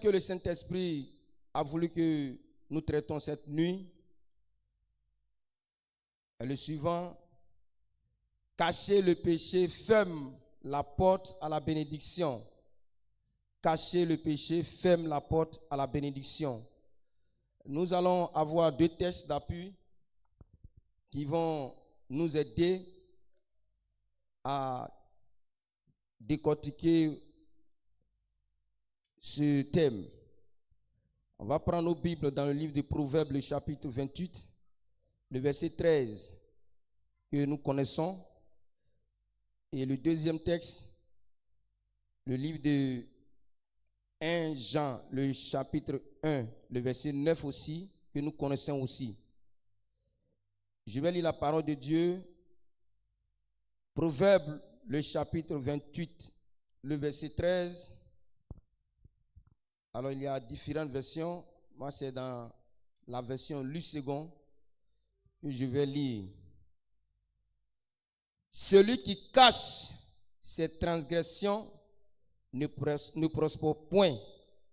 Que le Saint-Esprit a voulu que nous traitons cette nuit est le suivant. Cacher le péché ferme la porte à la bénédiction. Cacher le péché ferme la porte à la bénédiction. Nous allons avoir 2 textes d'appui qui vont nous aider à décortiquer ce thème. On va prendre nos Bibles dans le livre de Proverbes, le chapitre 28, le verset 13 que nous connaissons. Et le deuxième texte, le livre de 1 Jean, le chapitre 1, le verset 9 aussi, que nous connaissons aussi. Je vais lire la parole de Dieu. Proverbes, le chapitre 28, le verset 13. Alors, il y a différentes versions. Moi, c'est dans la version Lu second que je vais lire. Celui qui cache ses transgressions ne prospère point,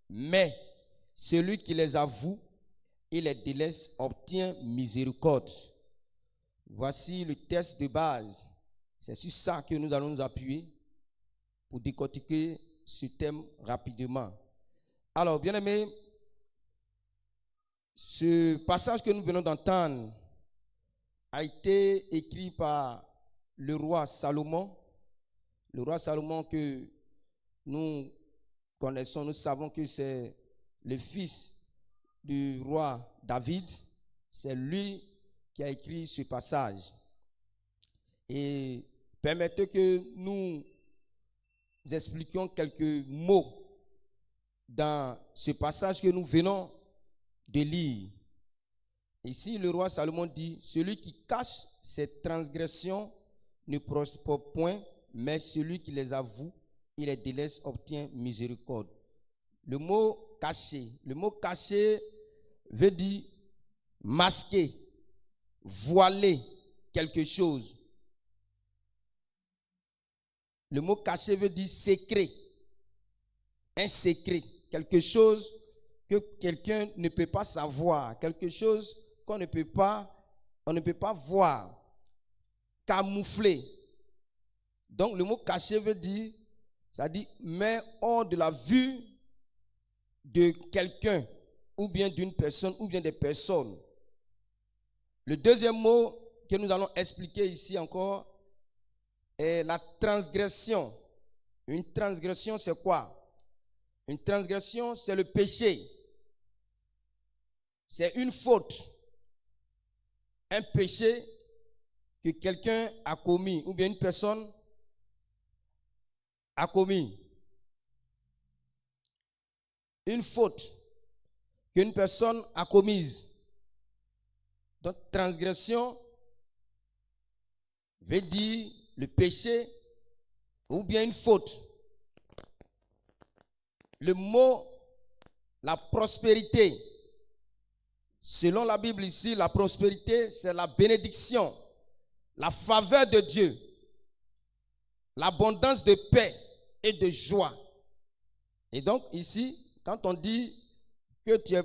mais celui qui les avoue et les délaisse obtient miséricorde. Voici le texte de base. C'est sur ça que nous allons nous appuyer pour décortiquer ce thème rapidement. Alors, bien-aimés, ce passage que nous venons d'entendre a été écrit par le roi Salomon. Le roi Salomon que nous connaissons, nous savons que c'est le fils du roi David. C'est lui qui a écrit ce passage. Et permettez que nous expliquions quelques mots dans ce passage que nous venons de lire. Ici, le roi Salomon dit, celui qui cache ses transgressions ne prospère point, mais celui qui les avoue et les délaisse obtient miséricorde. Le mot caché veut dire masquer, voiler quelque chose. Le mot caché veut dire secret, un secret, quelque chose que quelqu'un ne peut pas savoir, quelque chose qu'on ne peut pas voir, camoufler. Donc le mot caché veut dire, ça dit, mais hors de la vue de quelqu'un, ou bien d'une personne, ou bien des personnes. Le deuxième mot que nous allons expliquer ici encore est la transgression. Une transgression, c'est quoi? Une transgression, c'est le péché. C'est une faute. Un péché que quelqu'un a commis, ou bien une personne a commis. Une faute qu'une personne a commise. Donc, transgression veut dire le péché ou bien une faute. Le mot, la prospérité. Selon la Bible ici, la prospérité, c'est la bénédiction, la faveur de Dieu, l'abondance de paix et de joie. Et donc ici, quand on dit que tu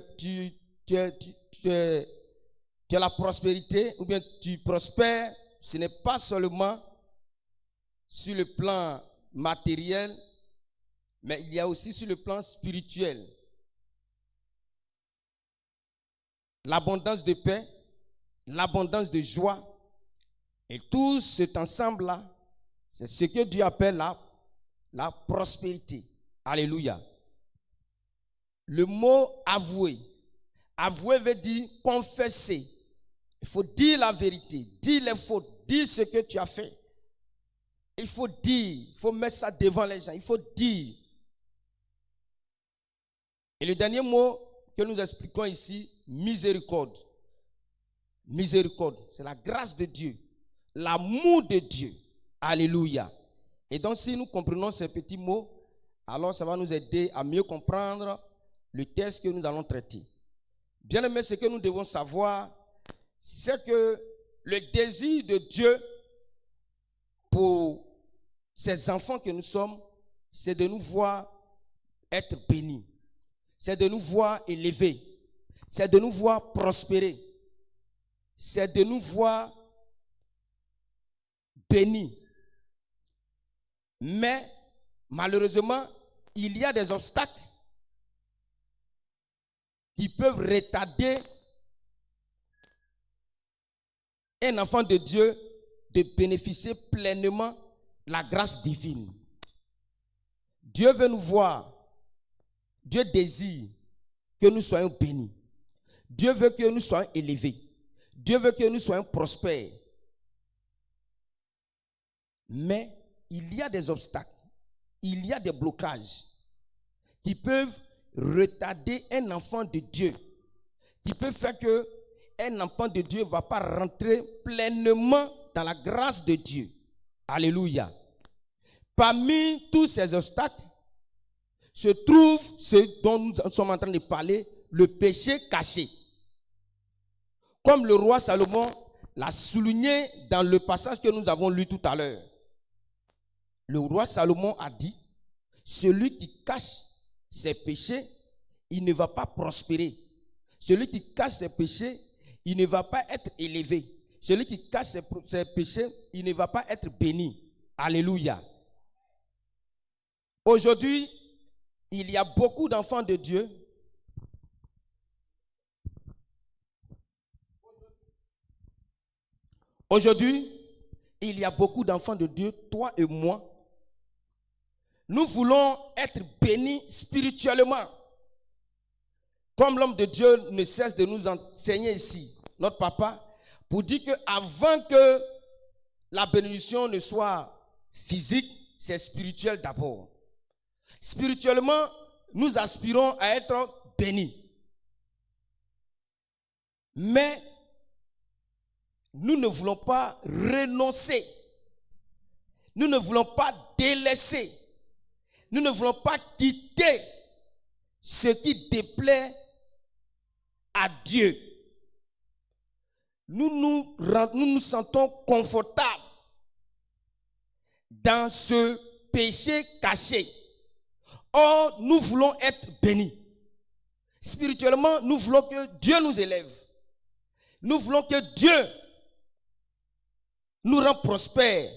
as la prospérité ou bien tu prospères, ce n'est pas seulement sur le plan matériel, mais il y a aussi sur le plan spirituel. L'abondance de paix, l'abondance de joie, et tout cet ensemble-là, c'est ce que Dieu appelle la prospérité. Alléluia. Le mot avouer. Avouer veut dire confesser. Il faut dire la vérité, dire les fautes, dire ce que tu as fait. Il faut dire, il faut mettre ça devant les gens, il faut dire. Et le dernier mot que nous expliquons ici, miséricorde. Miséricorde, c'est la grâce de Dieu, l'amour de Dieu. Alléluia. Et donc si nous comprenons ces petits mots, alors ça va nous aider à mieux comprendre le texte que nous allons traiter. Bien aimé, ce que nous devons savoir, c'est que le désir de Dieu pour ses enfants que nous sommes, c'est de nous voir être bénis. c'est de nous voir élevés, c'est de nous voir prospérer, c'est de nous voir bénis. Mais malheureusement, il y a des obstacles qui peuvent retarder un enfant de Dieu de bénéficier pleinement de la grâce divine. Dieu veut nous voir. Dieu désire que nous soyons bénis. Dieu veut que nous soyons élevés. Dieu veut que nous soyons prospères. Mais il y a des obstacles, il y a des blocages qui peuvent retarder un enfant de Dieu, qui peuvent faire que un enfant de Dieu ne va pas rentrer pleinement dans la grâce de Dieu. Alléluia. Parmi tous ces obstacles se trouve ce dont nous sommes en train de parler, le péché caché. Comme le roi Salomon l'a souligné dans le passage que nous avons lu tout à l'heure. Le roi Salomon a dit, celui qui cache ses péchés, il ne va pas prospérer. Celui qui cache ses péchés, il ne va pas être élevé. Celui qui cache ses péchés, il ne va pas être béni. Alléluia. Aujourd'hui, il y a beaucoup d'enfants de Dieu Aujourd'hui, il y a beaucoup d'enfants de Dieu, toi et moi. Nous voulons être bénis spirituellement. Comme l'homme de Dieu ne cesse de nous enseigner ici, notre papa, pour dire qu'avant que la bénédiction ne soit physique, c'est spirituel d'abord. Spirituellement, nous aspirons à être bénis. Mais nous ne voulons pas renoncer. Nous ne voulons pas délaisser. Nous ne voulons pas quitter ce qui déplaît à Dieu. Nous nous sentons confortables dans ce péché caché. Or, nous voulons être bénis. Spirituellement, nous voulons que Dieu nous élève. Nous voulons que Dieu nous rende prospères.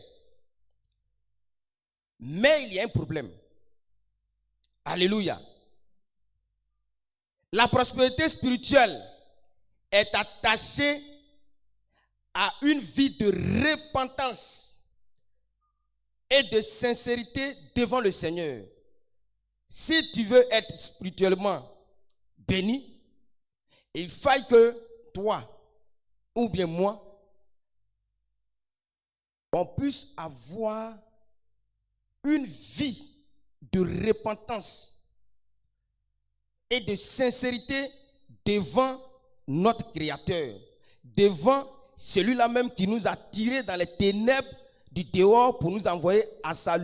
Mais il y a un problème. Alléluia. La prospérité spirituelle est attachée à une vie de repentance et de sincérité devant le Seigneur. Si tu veux être spirituellement béni, il faut que toi ou bien moi, on puisse avoir une vie de repentance et de sincérité devant notre Créateur, devant celui-là même qui nous a tirés dans les ténèbres du dehors pour nous envoyer à sa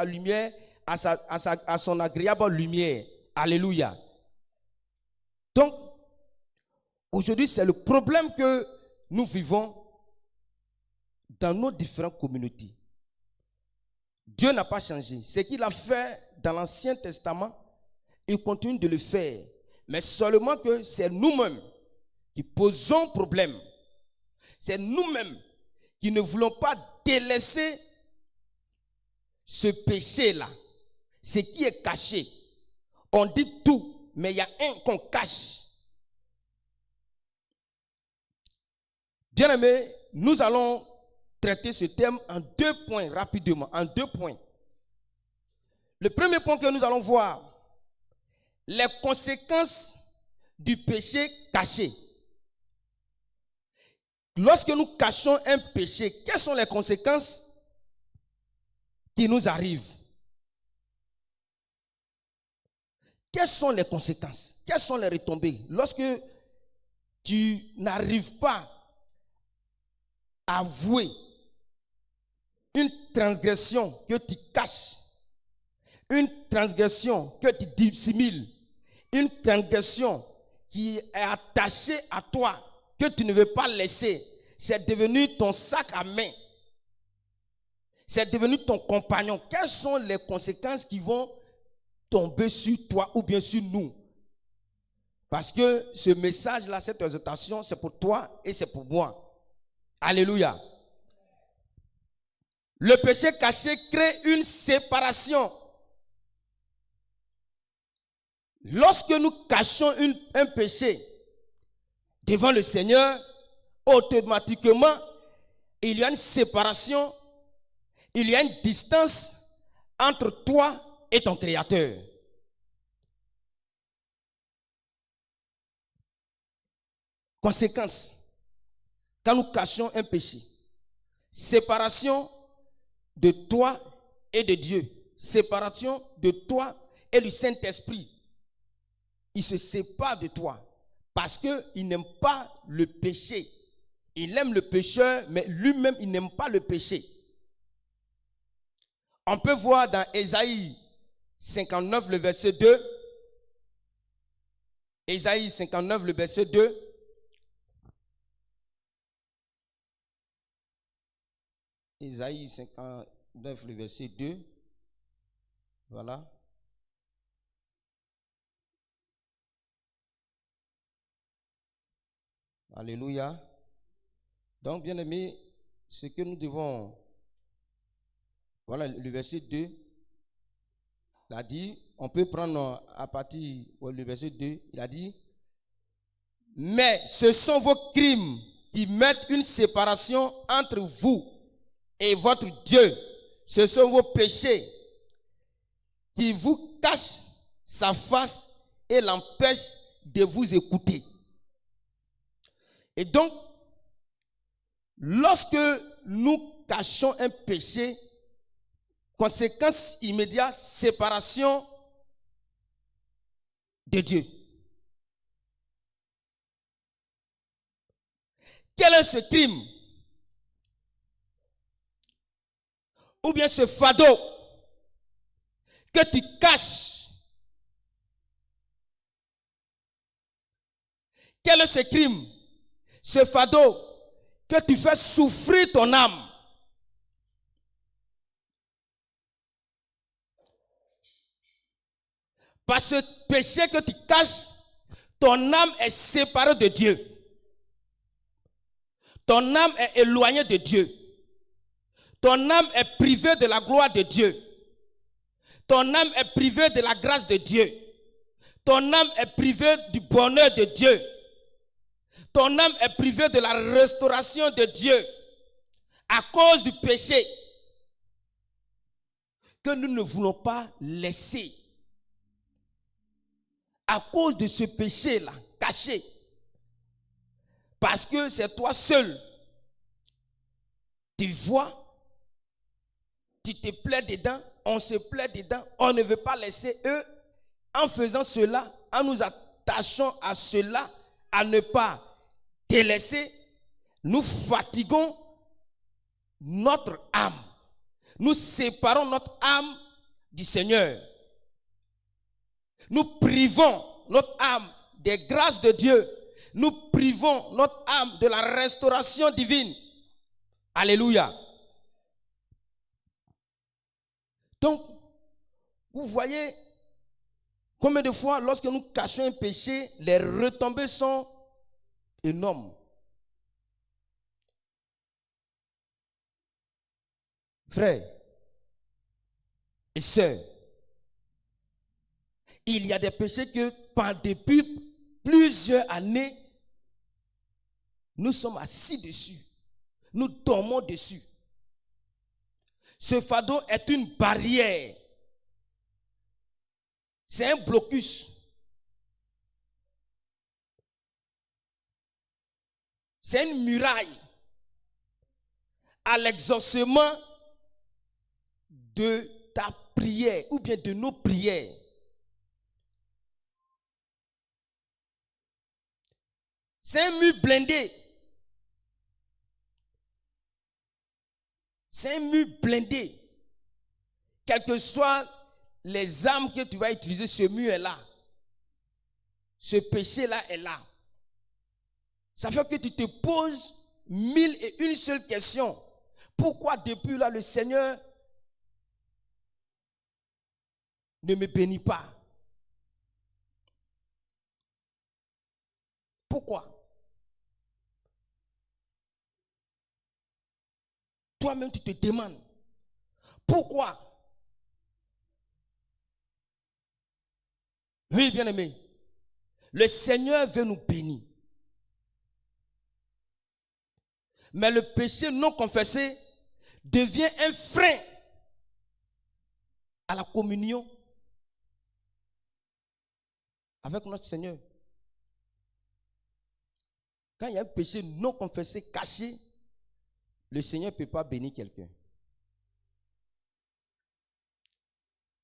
lumière, à son agréable lumière. Alléluia. Donc, aujourd'hui, c'est le problème que nous vivons dans nos différentes communautés. Dieu n'a pas changé. Ce qu'il a fait dans l'Ancien Testament, il continue de le faire. Mais seulement que c'est nous-mêmes qui posons problème. C'est nous-mêmes qui ne voulons pas délaisser ce péché-là. Ce qui est caché. On dit tout, mais il y a un qu'on cache. Bien-aimés, nous allons traiter ce thème en 2 points, rapidement, en 2 points. Le premier point que nous allons voir, les conséquences du péché caché. Lorsque nous cachons un péché, quelles sont les conséquences qui nous arrivent? Quelles sont les conséquences? Quelles sont les retombées? Lorsque tu n'arrives pas à avouer une transgression que tu caches, une transgression que tu dissimules, une transgression qui est attachée à toi, que tu ne veux pas laisser, c'est devenu ton sac à main. C'est devenu ton compagnon. Quelles sont les conséquences qui vont tomber sur toi ou bien sur nous Parce que ce message-là, cette exhortation, c'est pour toi et c'est pour moi. Alléluia. Le péché caché crée une séparation. Lorsque nous cachons un péché devant le Seigneur, automatiquement, il y a une séparation, il y a une distance entre toi et ton Créateur. Conséquence, quand nous cachons un péché, séparation de toi et de Dieu, séparation de toi et du Saint-Esprit. Il se sépare de toi parce qu'il n'aime pas le péché. Il aime le pécheur, mais lui-même, il n'aime pas le péché. On peut voir dans Ésaïe 59, le verset 2. Ésaïe 59, le verset 2. Ésaïe 59, le verset 2. Voilà. Alléluia. Donc, bien aimé, ce que nous devons... Voilà, le verset 2. Il a dit, on peut prendre à partir du verset 2, il a dit, mais ce sont vos crimes qui mettent une séparation entre vous et votre Dieu. Ce sont vos péchés qui vous cachent sa face et l'empêchent de vous écouter. Et donc, lorsque nous cachons un péché, conséquence immédiate, séparation de Dieu. Quel est ce crime? Ou bien ce fardeau que tu caches? Quel est ce crime? Ce fardeau que tu fais souffrir ton âme? Par ce péché que tu caches, ton âme est séparée de Dieu. Ton âme est éloignée de Dieu. Ton âme est privée de la gloire de Dieu. Ton âme est privée de la grâce de Dieu. Ton âme est privée du bonheur de Dieu. Ton âme est privée de la restauration de Dieu à cause du péché que nous ne voulons pas laisser. À cause de ce péché-là, caché. Parce que c'est toi seul. Tu vois, tu te plais dedans, on se plaît dedans, on ne veut pas laisser eux. En faisant cela, en nous attachant à cela, à ne pas délaisser, nous fatiguons notre âme. Nous séparons notre âme du Seigneur. Nous privons notre âme des grâces de Dieu. Nous privons notre âme de la restauration divine. Alléluia. Donc, vous voyez combien de fois, lorsque nous cachons un péché, les retombées sont énormes. Frères et sœurs, il y a des péchés que depuis plusieurs années, nous sommes assis dessus. Nous dormons dessus. Ce fardeau est une barrière. C'est un blocus. C'est une muraille à l'exaucement de ta prière ou bien de nos prières. C'est un mur blindé. C'est un mur blindé. Quelles que soient les armes que tu vas utiliser, ce mur est là. Ce péché-là est là. Ça fait que tu te poses 1001 seule question. Pourquoi depuis là le Seigneur ne me bénit pas? Pourquoi? Toi-même, tu te demandes. Pourquoi? Oui, bien-aimé. Le Seigneur veut nous bénir. Mais le péché non confessé devient un frein à la communion avec notre Seigneur. Quand il y a un péché non confessé, caché, le Seigneur ne peut pas bénir quelqu'un.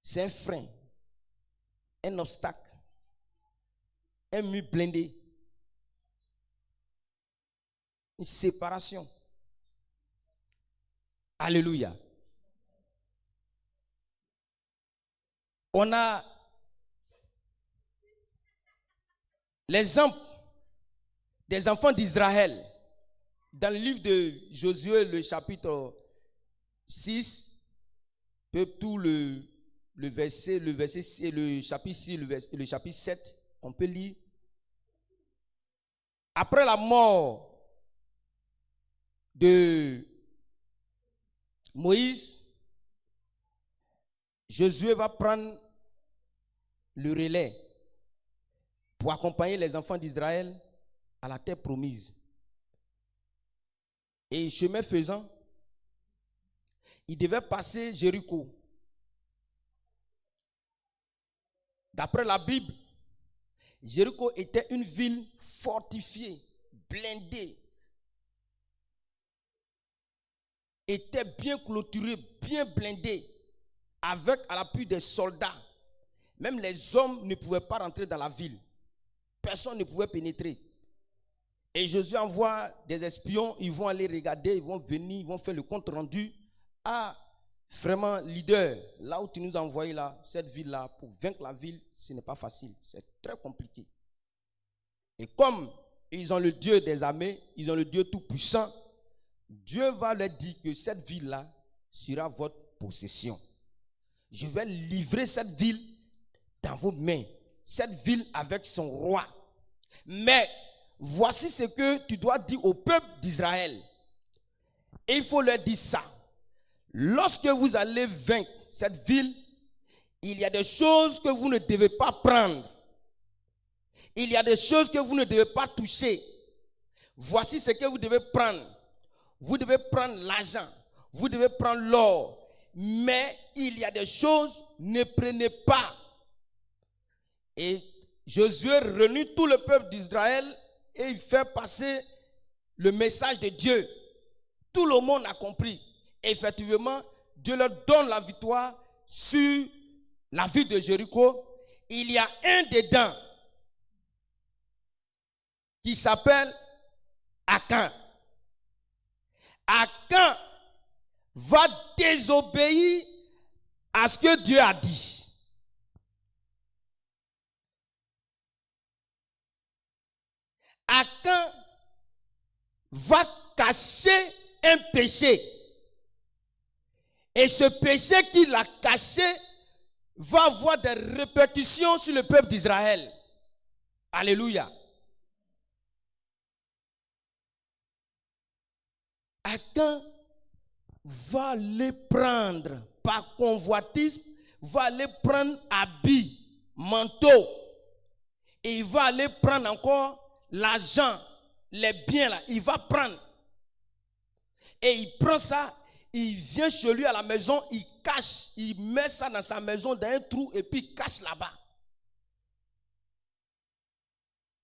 C'est un frein, un obstacle, un mur blindé, une séparation. Alléluia. On a l'exemple des enfants d'Israël dans le livre de Josué, le chapitre 6, tout le chapitre 6, le chapitre 7, on peut lire. Après la mort de Moïse, Josué va prendre le relais pour accompagner les enfants d'Israël à la terre promise. Et chemin faisant, il devait passer Jéricho. D'après la Bible, Jéricho était une ville fortifiée, blindée, était bien clôturée, bien blindée, avec à l'appui des soldats. Même les hommes ne pouvaient pas rentrer dans la ville. Personne ne pouvait pénétrer. Et Josué envoie des espions, ils vont aller regarder, ils vont venir, ils vont faire le compte rendu. Ah, vraiment, leader, là où tu nous as envoyé là, cette ville-là, pour vaincre la ville, ce n'est pas facile, c'est très compliqué. Et comme ils ont le Dieu des armées, ils ont le Dieu tout-puissant, Dieu va leur dire que cette ville-là sera votre possession. Je vais livrer cette ville dans vos mains, cette ville avec son roi. Mais voici ce que tu dois dire au peuple d'Israël. Et il faut leur dire ça. Lorsque vous allez vaincre cette ville, il y a des choses que vous ne devez pas prendre. Il y a des choses que vous ne devez pas toucher. Voici ce que vous devez prendre. Vous devez prendre l'argent. Vous devez prendre l'or. Mais il y a des choses, ne prenez pas. Et Josué réunit tout le peuple d'Israël et il fait passer le message de Dieu. Tout le monde a compris. Et effectivement, Dieu leur donne la victoire sur la ville de Jéricho. Il y a un dedans qui s'appelle Akan. Akan va désobéir à ce que Dieu a dit. Akan va cacher un péché. Et ce péché qu'il a caché va avoir des répercussions sur le peuple d'Israël. Alléluia. Akan va les prendre par convoitisme, va les prendre habits, manteaux. Et il va aller prendre encore l'argent, les biens là, il va prendre. Et il prend ça, il vient chez lui à la maison, il cache, il met ça dans sa maison dans un trou et puis il cache là-bas.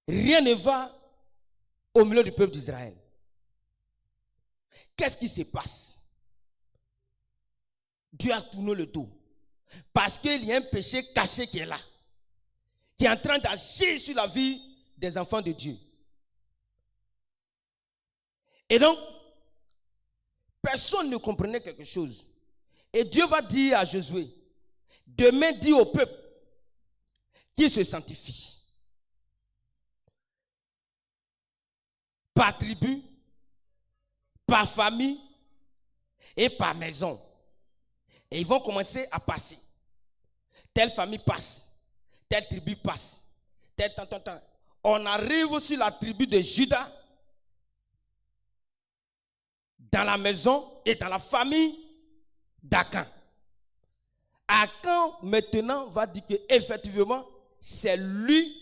Rien ne va au milieu du peuple d'Israël. Qu'est-ce qui se passe? Dieu a tourné le dos. Parce qu'il y a un péché caché qui est là. Qui est en train d'agir sur la vie des enfants de Dieu. Et donc, personne ne comprenait quelque chose. Et Dieu va dire à Josué, demain dis au peuple qu'il se sanctifie. Par tribu, par famille et par maison. Et ils vont commencer à passer. Telle famille passe, telle tribu passe, tel tant. On arrive sur la tribu de Juda, dans la maison et dans la famille d'Akan. Akan maintenant va dire que effectivement c'est lui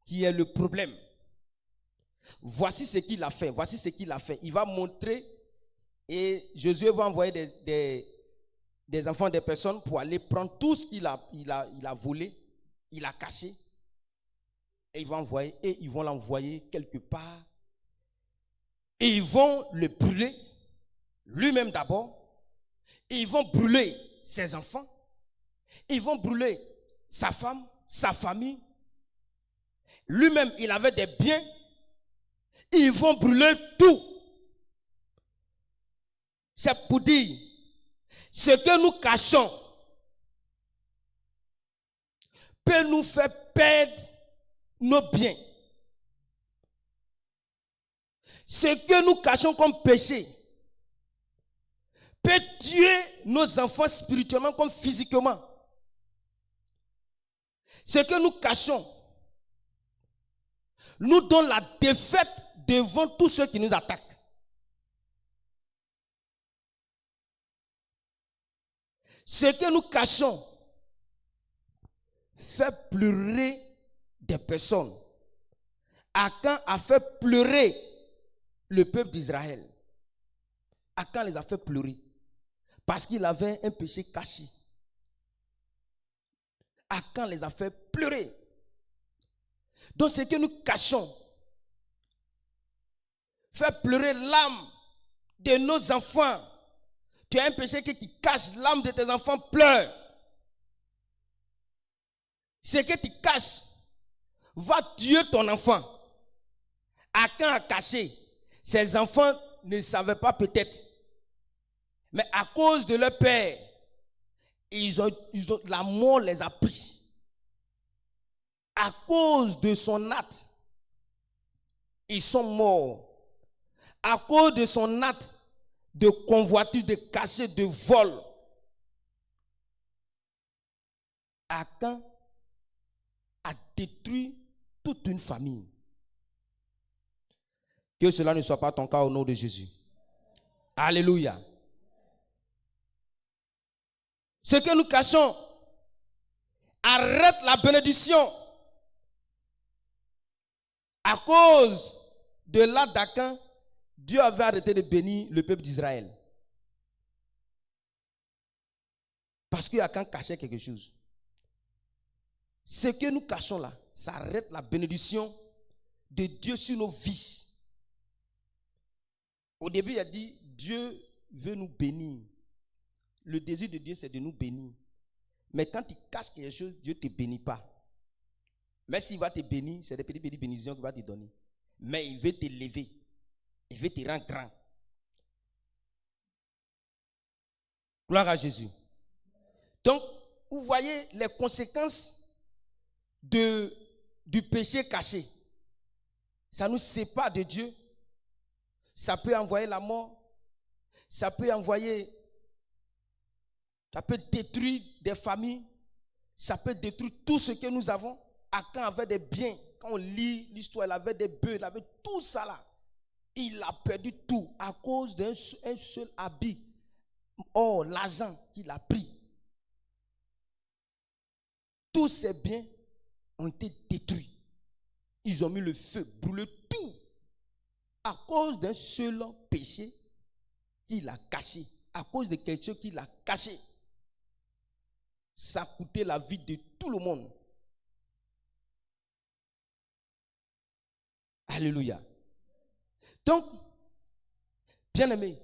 qui est le problème. Voici ce qu'il a fait, voici ce qu'il a fait. Il va montrer et Josué va envoyer des enfants, des personnes pour aller prendre tout ce qu'il a volé, il a caché. Et ils vont l'envoyer quelque part. Et ils vont le brûler, lui-même d'abord. Et ils vont brûler ses enfants. Ils vont brûler sa femme, sa famille. Lui-même, il avait des biens. Ils vont brûler tout. C'est pour dire, ce que nous cachons peut nous faire perdre nos biens. Ce que nous cachons comme péché peut tuer nos enfants spirituellement comme physiquement. Ce que nous cachons nous donne la défaite devant tous ceux qui nous attaquent. Ce que nous cachons fait pleurer des personnes. Akan a fait pleurer le peuple d'Israël. Akan les a fait pleurer parce qu'il avait un péché caché. Akan les a fait pleurer. Donc ce que nous cachons fait pleurer l'âme de nos enfants. Tu as un péché qui cache l'âme de tes enfants, pleure. Ce que tu caches va tuer ton enfant. Akan a caché. Ses enfants ne savaient pas peut-être. Mais à cause de leur père, la mort les a pris. À cause de son acte, ils sont morts. À cause de son acte de convoiture, de cachet, de vol, Akan a détruit toute une famille. Que cela ne soit pas ton cas au nom de Jésus. Alléluia. Ce que nous cachons arrête la bénédiction. À cause de l'acte d'Akan, Dieu avait arrêté de bénir le peuple d'Israël. Parce que Akan cachait quelque chose. Ce que nous cachons là, ça arrête la bénédiction de Dieu sur nos vies. Au début, il a dit, Dieu veut nous bénir. Le désir de Dieu, c'est de nous bénir. Mais quand tu caches quelque chose, Dieu ne te bénit pas. Mais s'il va te bénir, c'est des petites bénédictions qu'il va te donner. Mais il veut t'élever. Il veut te rendre grand. Gloire à Jésus. Donc, vous voyez les conséquences du péché caché. Ça nous sépare de Dieu. Ça peut envoyer la mort. Ça peut détruire des familles. Ça peut détruire tout ce que nous avons. Akan avait des biens. Quand on lit l'histoire, il avait des bœufs, il avait tout ça là. Il a perdu tout à cause d'un seul habit. Or, l'argent qu'il a pris. Tous ces biens ont été détruits. Ils ont mis le feu, brûlé tout. À cause d'un seul péché qu'il a caché. À cause de quelque chose qu'il a caché. Ça a coûté la vie de tout le monde. Alléluia. Donc, bien-aimé,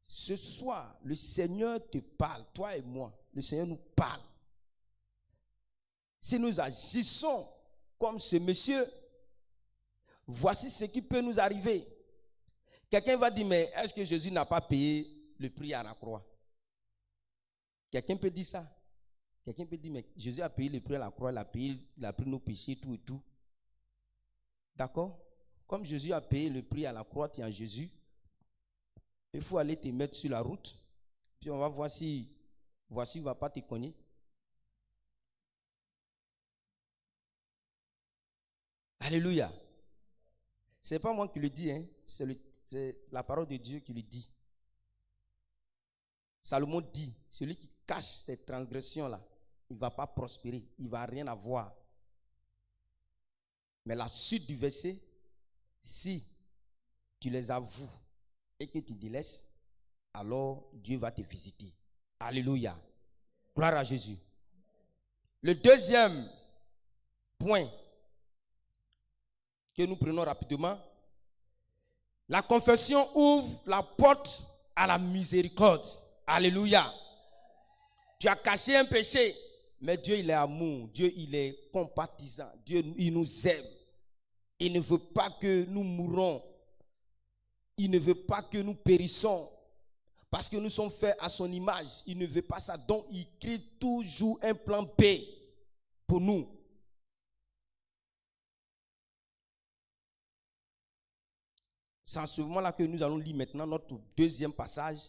ce soir, le Seigneur te parle, toi et moi. Le Seigneur nous parle. Si nous agissons comme ce monsieur, voici ce qui peut nous arriver. Quelqu'un va dire, mais est-ce que Jésus n'a pas payé le prix à la croix? Quelqu'un peut dire ça. Quelqu'un peut dire, mais Jésus a payé le prix à la croix, il a pris nos péchés, tout et tout. D'accord? Comme Jésus a payé le prix à la croix, tu es en Jésus. Il faut aller te mettre sur la route. Puis on va voir si voici ne va pas te cogner. Alléluia. Ce n'est pas moi qui le dis, hein. C'est la parole de Dieu qui le dit. Salomon dit, celui qui cache ces transgressions-là, il ne va pas prospérer, il ne va rien avoir. Mais la suite du verset, si tu les avoues et que tu délaisses, alors Dieu va te visiter. Alléluia. Gloire à Jésus. Le deuxième point que nous prenons rapidement, la confession ouvre la porte à la miséricorde. Alléluia. Tu as caché un péché, mais Dieu il est amour, Dieu il est compatissant, Dieu il nous aime. Il ne veut pas que nous mourons, il ne veut pas que nous périssons, parce que nous sommes faits à son image. Il ne veut pas ça, donc il crée toujours un plan B pour nous. C'est en ce moment-là que nous allons lire maintenant notre deuxième passage,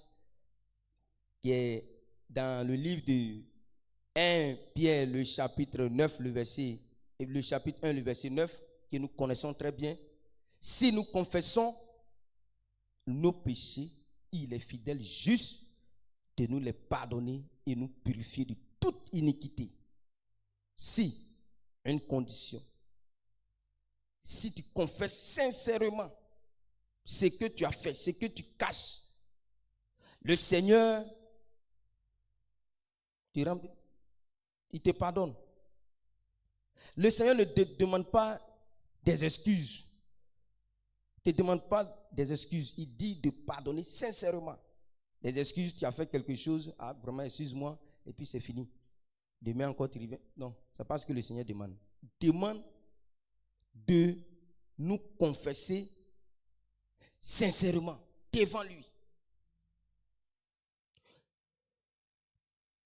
qui est dans le livre de 1 Pierre, le chapitre 9, le chapitre 1, le verset 9, que nous connaissons très bien. Si nous confessons nos péchés, il est fidèle, juste de nous les pardonner et nous purifier de toute iniquité. Si, une condition, si tu confesses sincèrement ce que tu as fait, ce que tu caches, le Seigneur il te pardonne. Le Seigneur ne te demande pas des excuses. Il ne te demande pas des excuses. Il dit de pardonner sincèrement. Des excuses, tu as fait quelque chose, ah vraiment excuse-moi, et puis c'est fini. Demain encore tu reviens. Non, c'est pas ce que le Seigneur demande. Il demande de nous confesser sincèrement devant lui.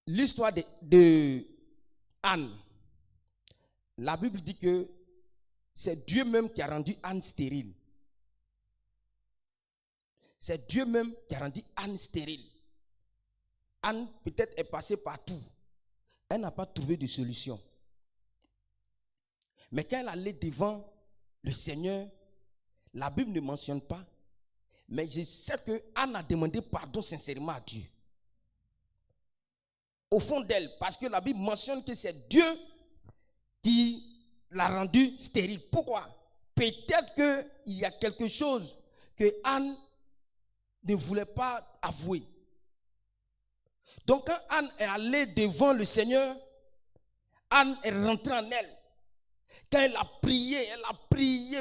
L'histoire de Anne, la Bible dit que c'est Dieu même qui a rendu Anne stérile. C'est Dieu même qui a rendu Anne stérile. Anne peut-être est passée partout. Elle n'a pas trouvé de solution. Mais quand elle allait devant le Seigneur, la Bible ne mentionne pas. Mais je sais que Anne a demandé pardon sincèrement à Dieu. Au fond d'elle, parce que la Bible mentionne que c'est Dieu qui l'a rendue stérile. Pourquoi? Peut-être qu'il y a quelque chose que Anne ne voulait pas avouer. Donc quand Anne est allée devant le Seigneur, Anne est rentrée en elle. Quand elle a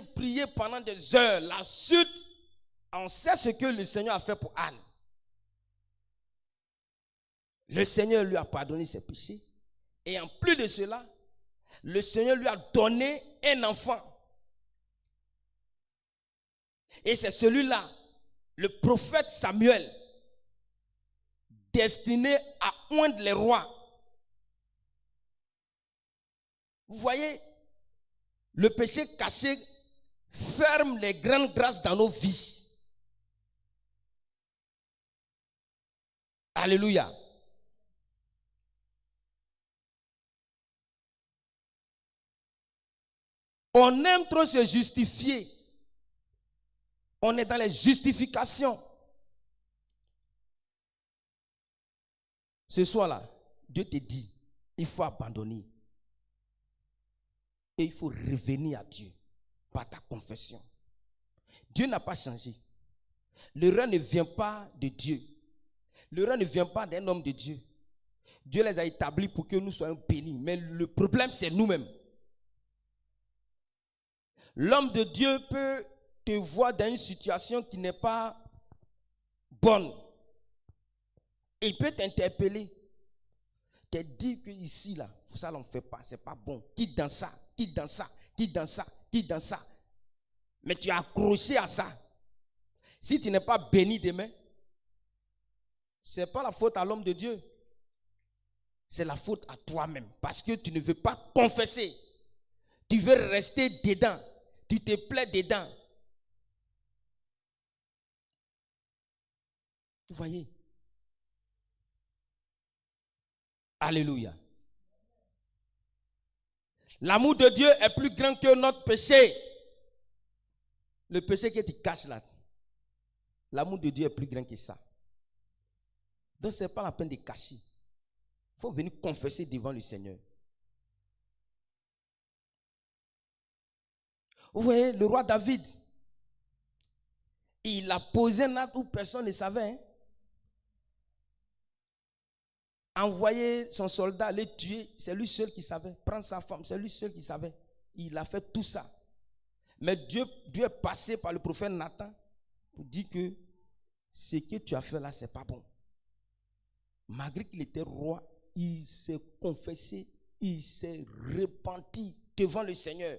prié pendant des heures. La suite, on sait ce que le Seigneur a fait pour Anne. Le Seigneur lui a pardonné ses péchés. Et en plus de cela, le Seigneur lui a donné un enfant. Et c'est celui-là, le prophète Samuel, destiné à oindre les rois. Vous voyez, le péché caché ferme les grandes grâces dans nos vies. Alléluia. On aime trop se justifier. On est dans les justifications. Ce soir-là, Dieu te dit, il faut abandonner. Et il faut revenir à Dieu par ta confession. Dieu n'a pas changé. L'erreur ne vient pas de Dieu. L'erreur ne vient pas d'un homme de Dieu. Dieu les a établis pour que nous soyons bénis. Mais le problème, c'est nous-mêmes. L'homme de Dieu peut te voir dans une situation qui n'est pas bonne. Et il peut t'interpeller. Te dire que ici, là, ça, on ne fait pas, c'est pas bon. Quitte dans ça, quitte dans ça, quitte dans ça, quitte dans ça. Mais tu es accroché à ça. Si tu n'es pas béni demain, ce n'est pas la faute à l'homme de Dieu. C'est la faute à toi-même. Parce que tu ne veux pas confesser. Tu veux rester dedans. Tu te plais dedans. Vous voyez? Alléluia. L'amour de Dieu est plus grand que notre péché. Le péché que tu caches là. L'amour de Dieu est plus grand que ça. Donc ce n'est pas la peine de cacher. Il faut venir confesser devant le Seigneur. Vous voyez, le roi David, il a posé un acte où personne ne savait. Envoyer son soldat, le tuer, c'est lui seul qui savait. Prendre sa femme, c'est lui seul qui savait. Il a fait tout ça. Mais Dieu est passé par le prophète Nathan pour dire que ce que tu as fait là, ce n'est pas bon. Malgré qu'il était roi, il s'est confessé, il s'est repenti devant le Seigneur.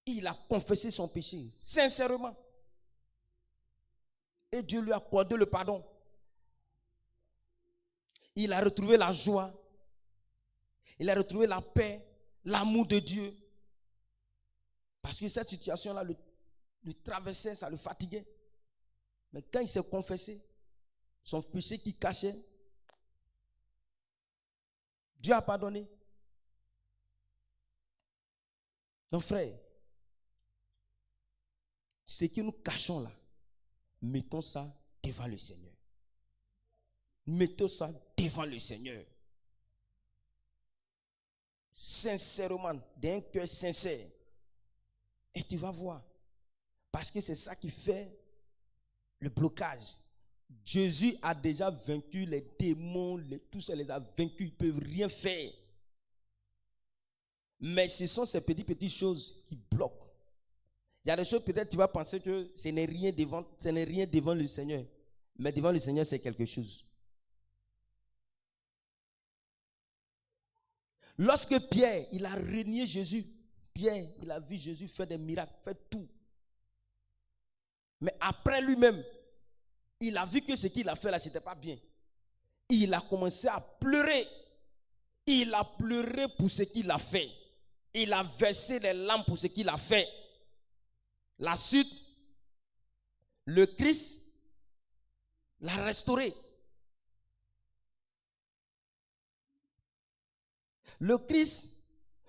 Il a confessé son péché, sincèrement. Et Dieu lui a accordé le pardon. Il a retrouvé la joie. Il a retrouvé la paix, l'amour de Dieu. Parce que cette situation-là le traversait, ça le fatiguait. Mais quand il s'est confessé, son péché qu'il cachait, Dieu a pardonné. Donc frère, ce que nous cachons là, mettons ça devant le Seigneur. Mettons ça devant le Seigneur. Sincèrement, d'un cœur sincère. Et tu vas voir. Parce que c'est ça qui fait le blocage. Jésus a déjà vaincu les démons, tout ça les a vaincus, ils ne peuvent rien faire. Mais ce sont ces petites choses qui bloquent. Il y a des choses, peut-être tu vas penser que ce n'est rien devant le Seigneur. Mais devant le Seigneur, c'est quelque chose. Lorsque Pierre, il a renié Jésus, Pierre, il a vu Jésus faire des miracles, faire tout. Mais après lui-même, il a vu que ce qu'il a fait là, ce n'était pas bien. Il a commencé à pleurer. Il a pleuré pour ce qu'il a fait. Il a versé des larmes pour ce qu'il a fait. La suite, le Christ l'a restauré. Le Christ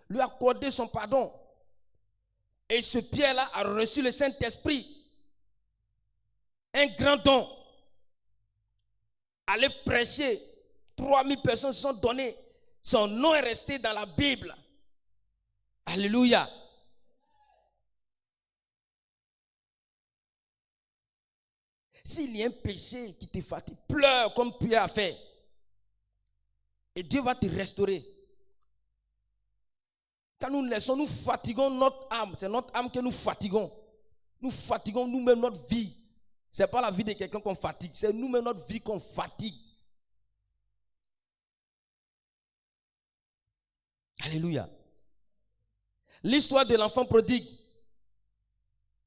lui a accordé son pardon. Et ce Pierre-là a reçu le Saint-Esprit. Un grand don. Aller prêcher. 3000 personnes se sont données. Son nom est resté dans la Bible. Alléluia. S'il y a un péché qui te fatigue, pleure comme Pierre a fait. Et Dieu va te restaurer. Quand nous laissons, nous fatiguons notre âme. C'est notre âme que nous fatiguons. Nous fatiguons nous-mêmes notre vie. Ce n'est pas la vie de quelqu'un qu'on fatigue. C'est nous-mêmes notre vie qu'on fatigue. Alléluia. L'histoire de l'enfant prodigue.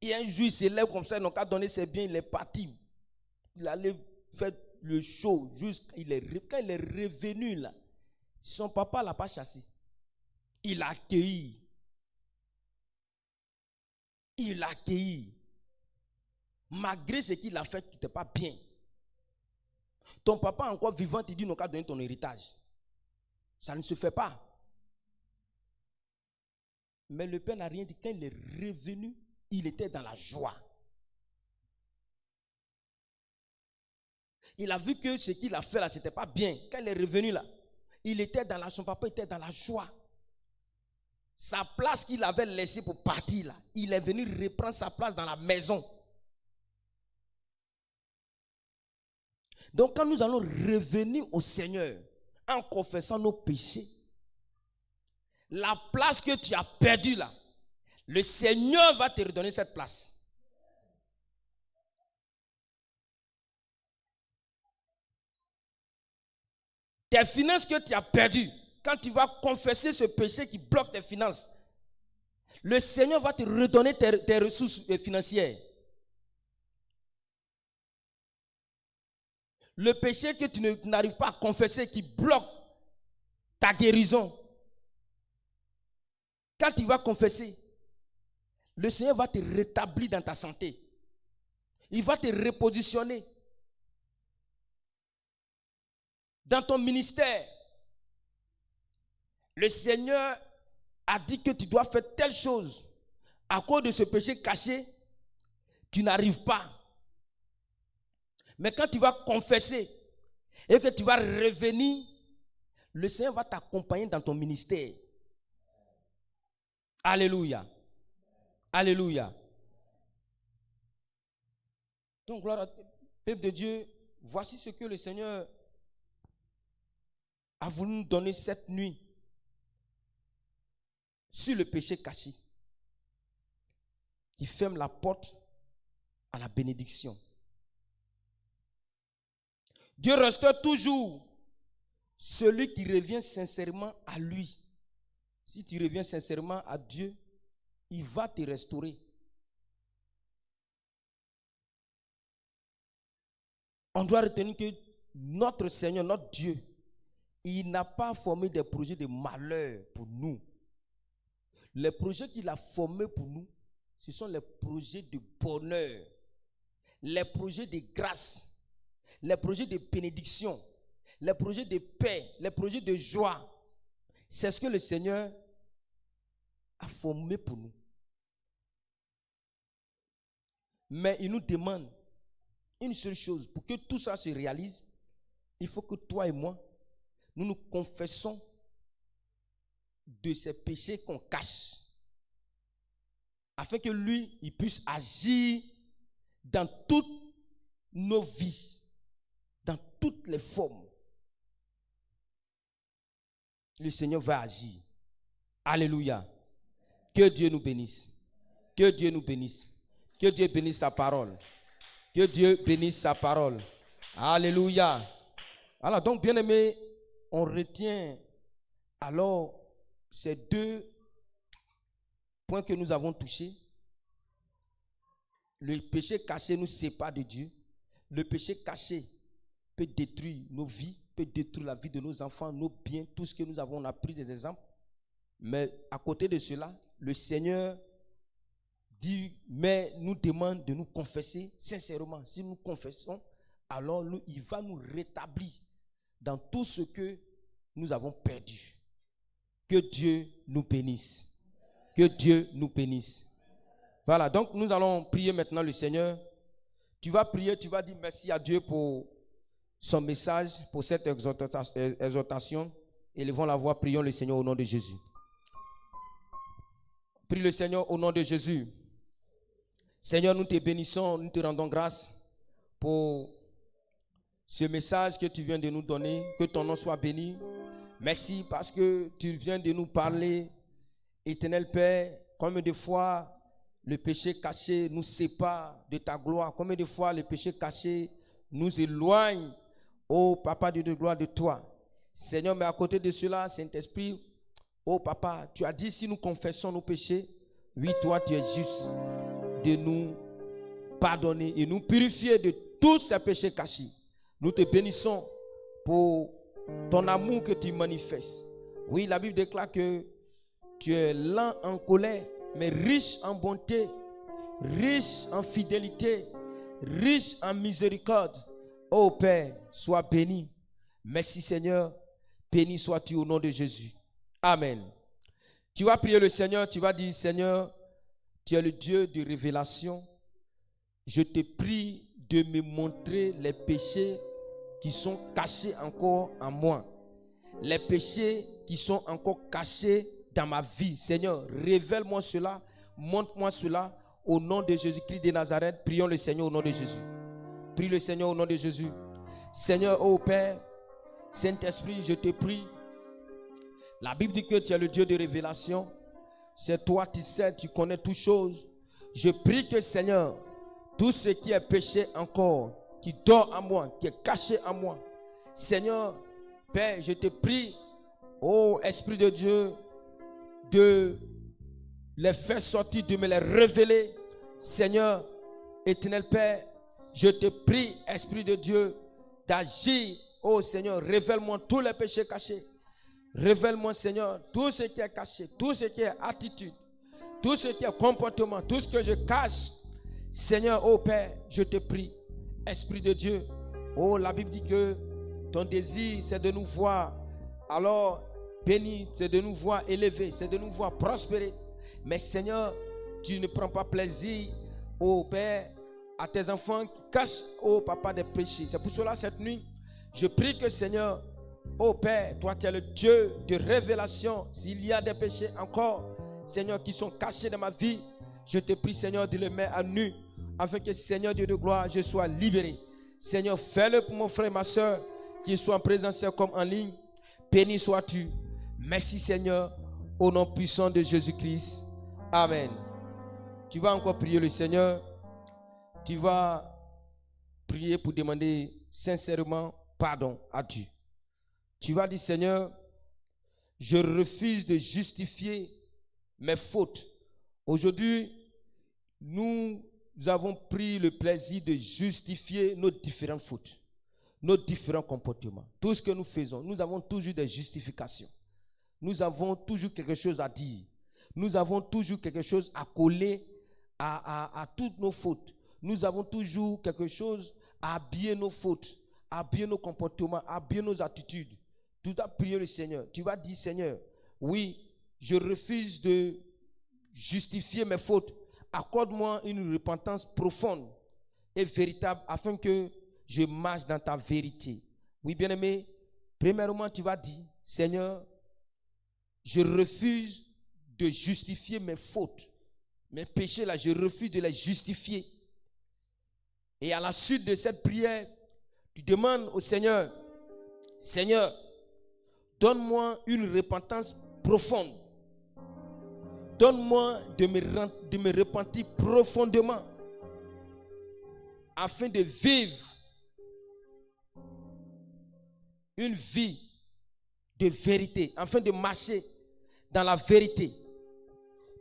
Il y a un jour, il s'élève comme ça, il n'a qu'à donner ses biens, il est parti. Il allait faire le show. Quand il est revenu là, son papa ne l'a pas chassé. Il l'a accueilli. Il l'a accueilli. Malgré ce qu'il a fait, tu n'étais pas bien. Ton papa encore vivant, il dit non qu'à donner ton héritage. Ça ne se fait pas. Mais le père n'a rien dit. Quand il est revenu, il était dans la joie. Il a vu que ce qu'il a fait là, ce n'était pas bien. Quand il est revenu là, son papa était dans la joie. Sa place qu'il avait laissée pour partir là, il est venu reprendre sa place dans la maison. Donc quand nous allons revenir au Seigneur en confessant nos péchés, la place que tu as perdue là, le Seigneur va te redonner cette place. Tes finances que tu as perdues, quand tu vas confesser ce péché qui bloque tes finances, le Seigneur va te redonner tes ressources financières. Le péché que tu n'arrives pas à confesser qui bloque ta guérison, quand tu vas confesser, le Seigneur va te rétablir dans ta santé. Il va te repositionner dans ton ministère. le Seigneur a dit que tu dois faire telle chose. À cause de ce péché caché, tu n'arrives pas. Mais quand tu vas confesser et que tu vas revenir, le Seigneur va t'accompagner dans ton ministère. Alléluia. Alléluia. Donc, gloire au peuple de Dieu, voici ce que le Seigneur a voulu nous donner cette nuit sur le péché caché qui ferme la porte à la bénédiction. Dieu restaure toujours celui qui revient sincèrement à lui. Si tu reviens sincèrement à Dieu, il va te restaurer. On doit retenir que notre Seigneur, notre Dieu, il n'a pas formé des projets de malheur pour nous. Les projets qu'il a formés pour nous, ce sont les projets de bonheur, les projets de grâce, les projets de bénédiction, les projets de paix, les projets de joie. C'est ce que le Seigneur a formé pour nous. Mais il nous demande une seule chose. Pour que tout ça se réalise, il faut que toi et moi, nous nous confessons de ces péchés qu'on cache. Afin que lui, il puisse agir dans toutes nos vies, dans toutes les formes. Le Seigneur va agir. Alléluia. Que Dieu nous bénisse. Que Dieu nous bénisse. Que Dieu bénisse sa parole. Que Dieu bénisse sa parole. Alléluia. Alors donc, bien aimé, on retient alors ces deux points que nous avons touchés. Le péché caché nous sépare de Dieu. Le péché caché peut détruire nos vies, peut détruire la vie de nos enfants, nos biens, tout ce que nous avons appris des exemples. Mais à côté de cela, le Seigneur dit, mais nous demande de nous confesser sincèrement. Si nous confessons, alors il va nous rétablir dans tout ce que nous avons perdu. Que Dieu nous bénisse. Que Dieu nous bénisse. Voilà, donc nous allons prier maintenant le Seigneur. Tu vas prier, tu vas dire merci à Dieu pour son message, pour cette exhortation. Élevons la voix, prions le Seigneur au nom de Jésus. Prie le Seigneur au nom de Jésus. Seigneur, nous te bénissons, nous te rendons grâce pour ce message que tu viens de nous donner. Que ton nom soit béni. Merci parce que tu viens de nous parler. Éternel Père, combien de fois le péché caché nous sépare de ta gloire? Combien de fois le péché caché nous éloigne, ô Papa de gloire, de toi? Seigneur, mais à côté de cela, Saint-Esprit, ô Papa, tu as dit si nous confessons nos péchés, oui, toi tu es juste de nous pardonner et nous purifier de tous ces péchés cachés. Nous te bénissons pour ton amour que tu manifestes. Oui, la Bible déclare que tu es lent en colère, mais riche en bonté, riche en fidélité, riche en miséricorde. Ô Père, sois béni. Merci Seigneur, béni sois-tu au nom de Jésus. Amen. Tu vas prier le Seigneur, tu vas dire, Seigneur, tu es le Dieu de révélation. Je te prie de me montrer les péchés qui sont cachés encore en moi. Les péchés qui sont encore cachés dans ma vie. Seigneur, révèle-moi cela, montre-moi cela au nom de Jésus-Christ de Nazareth. Prions le Seigneur au nom de Jésus. Prie le Seigneur au nom de Jésus. Seigneur, ô Père, Saint-Esprit, je te prie. La Bible dit que tu es le Dieu de révélation. C'est toi, tu sais, tu connais toutes choses. Je prie que Seigneur, tout ce qui est péché encore, qui dort en moi, qui est caché en moi, Seigneur, Père, je te prie, ô Esprit de Dieu, de les faire sortir, de me les révéler. Seigneur, éternel Père, je te prie, Esprit de Dieu, d'agir. Ô Seigneur, révèle-moi tous les péchés cachés. Révèle-moi, Seigneur, tout ce qui est caché, tout ce qui est attitude, tout ce qui est comportement, tout ce que je cache. Seigneur, ô Père, je te prie, Esprit de Dieu. Oh, la Bible dit que ton désir, c'est de nous voir. Alors, bénir, c'est de nous voir élevés, c'est de nous voir prospérer. Mais Seigneur, tu ne prends pas plaisir, ô Père, à tes enfants qui cachent, ô Papa, des péchés. C'est pour cela, cette nuit, je prie que Seigneur, ô Père, toi tu es le Dieu de révélation. S'il y a des péchés encore, Seigneur, qui sont cachés dans ma vie, je te prie, Seigneur, de les mettre à nu, afin que, Seigneur Dieu de gloire, je sois libéré. Seigneur, fais-le pour mon frère et ma soeur, qu'ils soient en présentiel comme en ligne. Béni sois-tu. Merci, Seigneur, au nom puissant de Jésus-Christ. Amen. Tu vas encore prier le Seigneur. Tu vas prier pour demander sincèrement pardon à Dieu. Tu vas dire, Seigneur, je refuse de justifier mes fautes. Aujourd'hui, nous avons pris le plaisir de justifier nos différentes fautes, nos différents comportements. Tout ce que nous faisons, nous avons toujours des justifications. Nous avons toujours quelque chose à dire. Nous avons toujours quelque chose à coller à toutes nos fautes. Nous avons toujours quelque chose à habiller nos fautes, à habiller nos comportements, à habiller nos attitudes. Tu dois prier le Seigneur. Tu vas dire, Seigneur, oui, je refuse de justifier mes fautes. Accorde-moi une repentance profonde et véritable afin que je marche dans ta vérité. Oui, bien-aimé, premièrement, tu vas dire, Seigneur, je refuse de justifier mes fautes. Mes péchés là, je refuse de les justifier. Et à la suite de cette prière, tu demandes au Seigneur, Seigneur, donne-moi une repentance profonde. Donne-moi de me repentir profondément afin de vivre une vie de vérité, afin de marcher dans la vérité.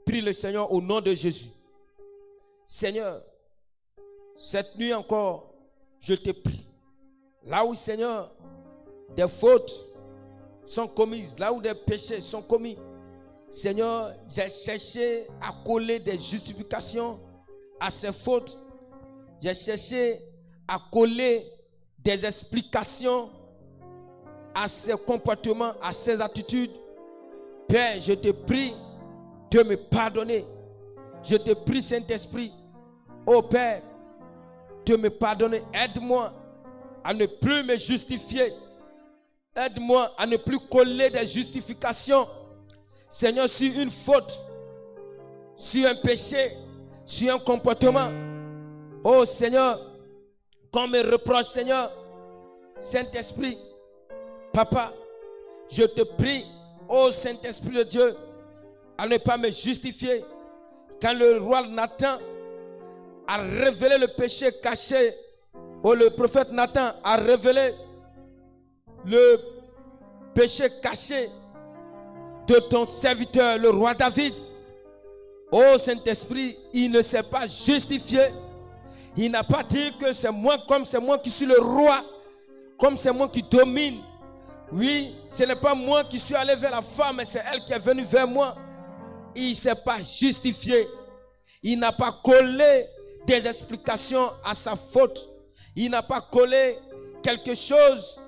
Prie le Seigneur au nom de Jésus. Seigneur, cette nuit encore, je te prie. Là où, Seigneur, des fautes sont commises, là où des péchés sont commis, Seigneur, j'ai cherché à coller des justifications à ces fautes. J'ai cherché à coller des explications à ces comportements, à ces attitudes. Père, je te prie de me pardonner. Je te prie, Saint-Esprit, ô Père, de me pardonner. Aide-moi à ne plus me justifier. Aide-moi à ne plus coller des justifications, Seigneur, sur une faute, sur un péché, sur un comportement. Oh Seigneur, qu'on me reproche, Seigneur, Saint-Esprit, Papa, je te prie, oh Saint-Esprit de Dieu, à ne pas me justifier. Quand le roi Nathan a révélé le péché caché, oh le prophète Nathan a révélé le péché caché de ton serviteur, le roi David. Oh Saint-Esprit, il ne s'est pas justifié. Il n'a pas dit que c'est moi, comme c'est moi qui suis le roi, comme c'est moi qui domine. Oui, ce n'est pas moi qui suis allé vers la femme, mais c'est elle qui est venue vers moi. Il ne s'est pas justifié. Il n'a pas collé des explications à sa faute. Il n'a pas collé quelque chose,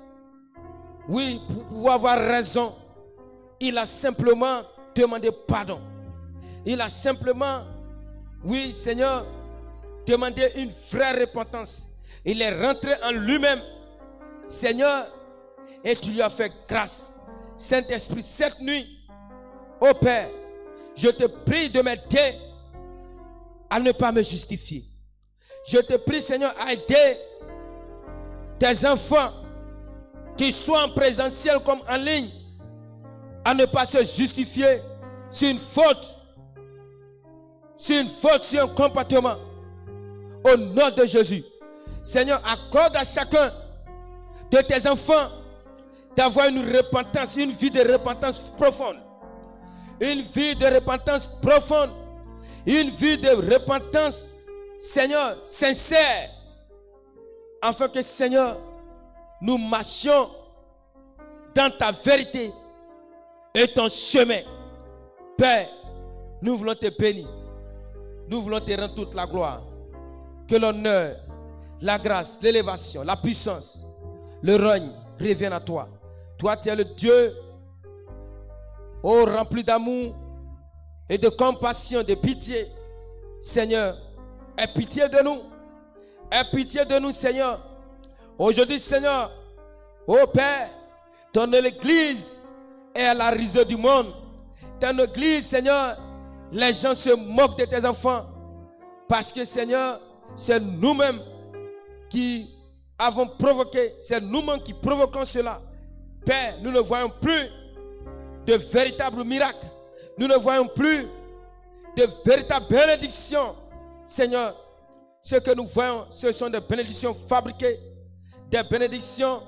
oui, pour pouvoir avoir raison. Il a simplement demandé pardon. Il a simplement, oui, Seigneur, demandé une vraie repentance. Il est rentré en lui-même, Seigneur, et tu lui as fait grâce. Saint-Esprit, cette nuit, ô Père, je te prie de m'aider à ne pas me justifier. Je te prie, Seigneur, à aider tes enfants qui soient en présentiel comme en ligne, à ne pas se justifier sur une faute, sur un comportement. Au nom de Jésus, Seigneur, accorde à chacun de tes enfants d'avoir une repentance, une vie de repentance profonde. Une vie de repentance profonde. Une vie de repentance, Seigneur, sincère. Afin que, Seigneur, nous marchions dans ta vérité et ton chemin. Père, nous voulons te bénir. Nous voulons te rendre toute la gloire. Que l'honneur, la grâce, l'élévation, la puissance, le règne reviennent à toi. Toi, tu es le Dieu oh rempli d'amour et de compassion, de pitié. Seigneur, aie pitié de nous. Aie pitié de nous, Seigneur. Aujourd'hui, Seigneur, oh Père, ton église est à la risée du monde. Ton église, Seigneur, les gens se moquent de tes enfants. Parce que, Seigneur, c'est nous-mêmes qui avons provoqué, c'est nous-mêmes qui provoquons cela. Père, nous ne voyons plus de véritables miracles. Nous ne voyons plus de véritables bénédictions. Seigneur, ce que nous voyons, ce sont des bénédictions fabriquées, des bénédictions,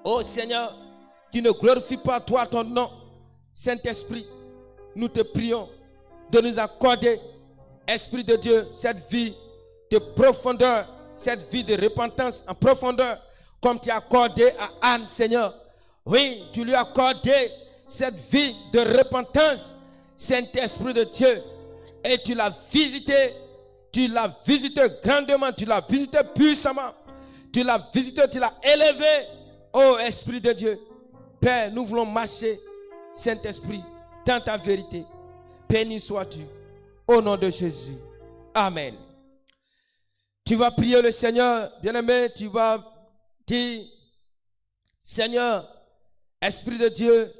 oh Seigneur, qui ne glorifient pas toi, ton nom. Saint-Esprit, nous te prions de nous accorder, Esprit de Dieu, cette vie de profondeur, cette vie de repentance en profondeur, comme tu as accordé à Anne, Seigneur. Oui, tu lui as accordé cette vie de repentance, Saint-Esprit de Dieu, et tu l'as visité grandement, tu l'as visité puissamment, tu l'as visité, tu l'as élevé, ô Esprit de Dieu. Père, nous voulons marcher, Saint-Esprit, dans ta vérité. Béni sois-tu, au nom de Jésus. Amen. Tu vas prier le Seigneur, bien-aimé, tu vas dire, Seigneur, Esprit de Dieu,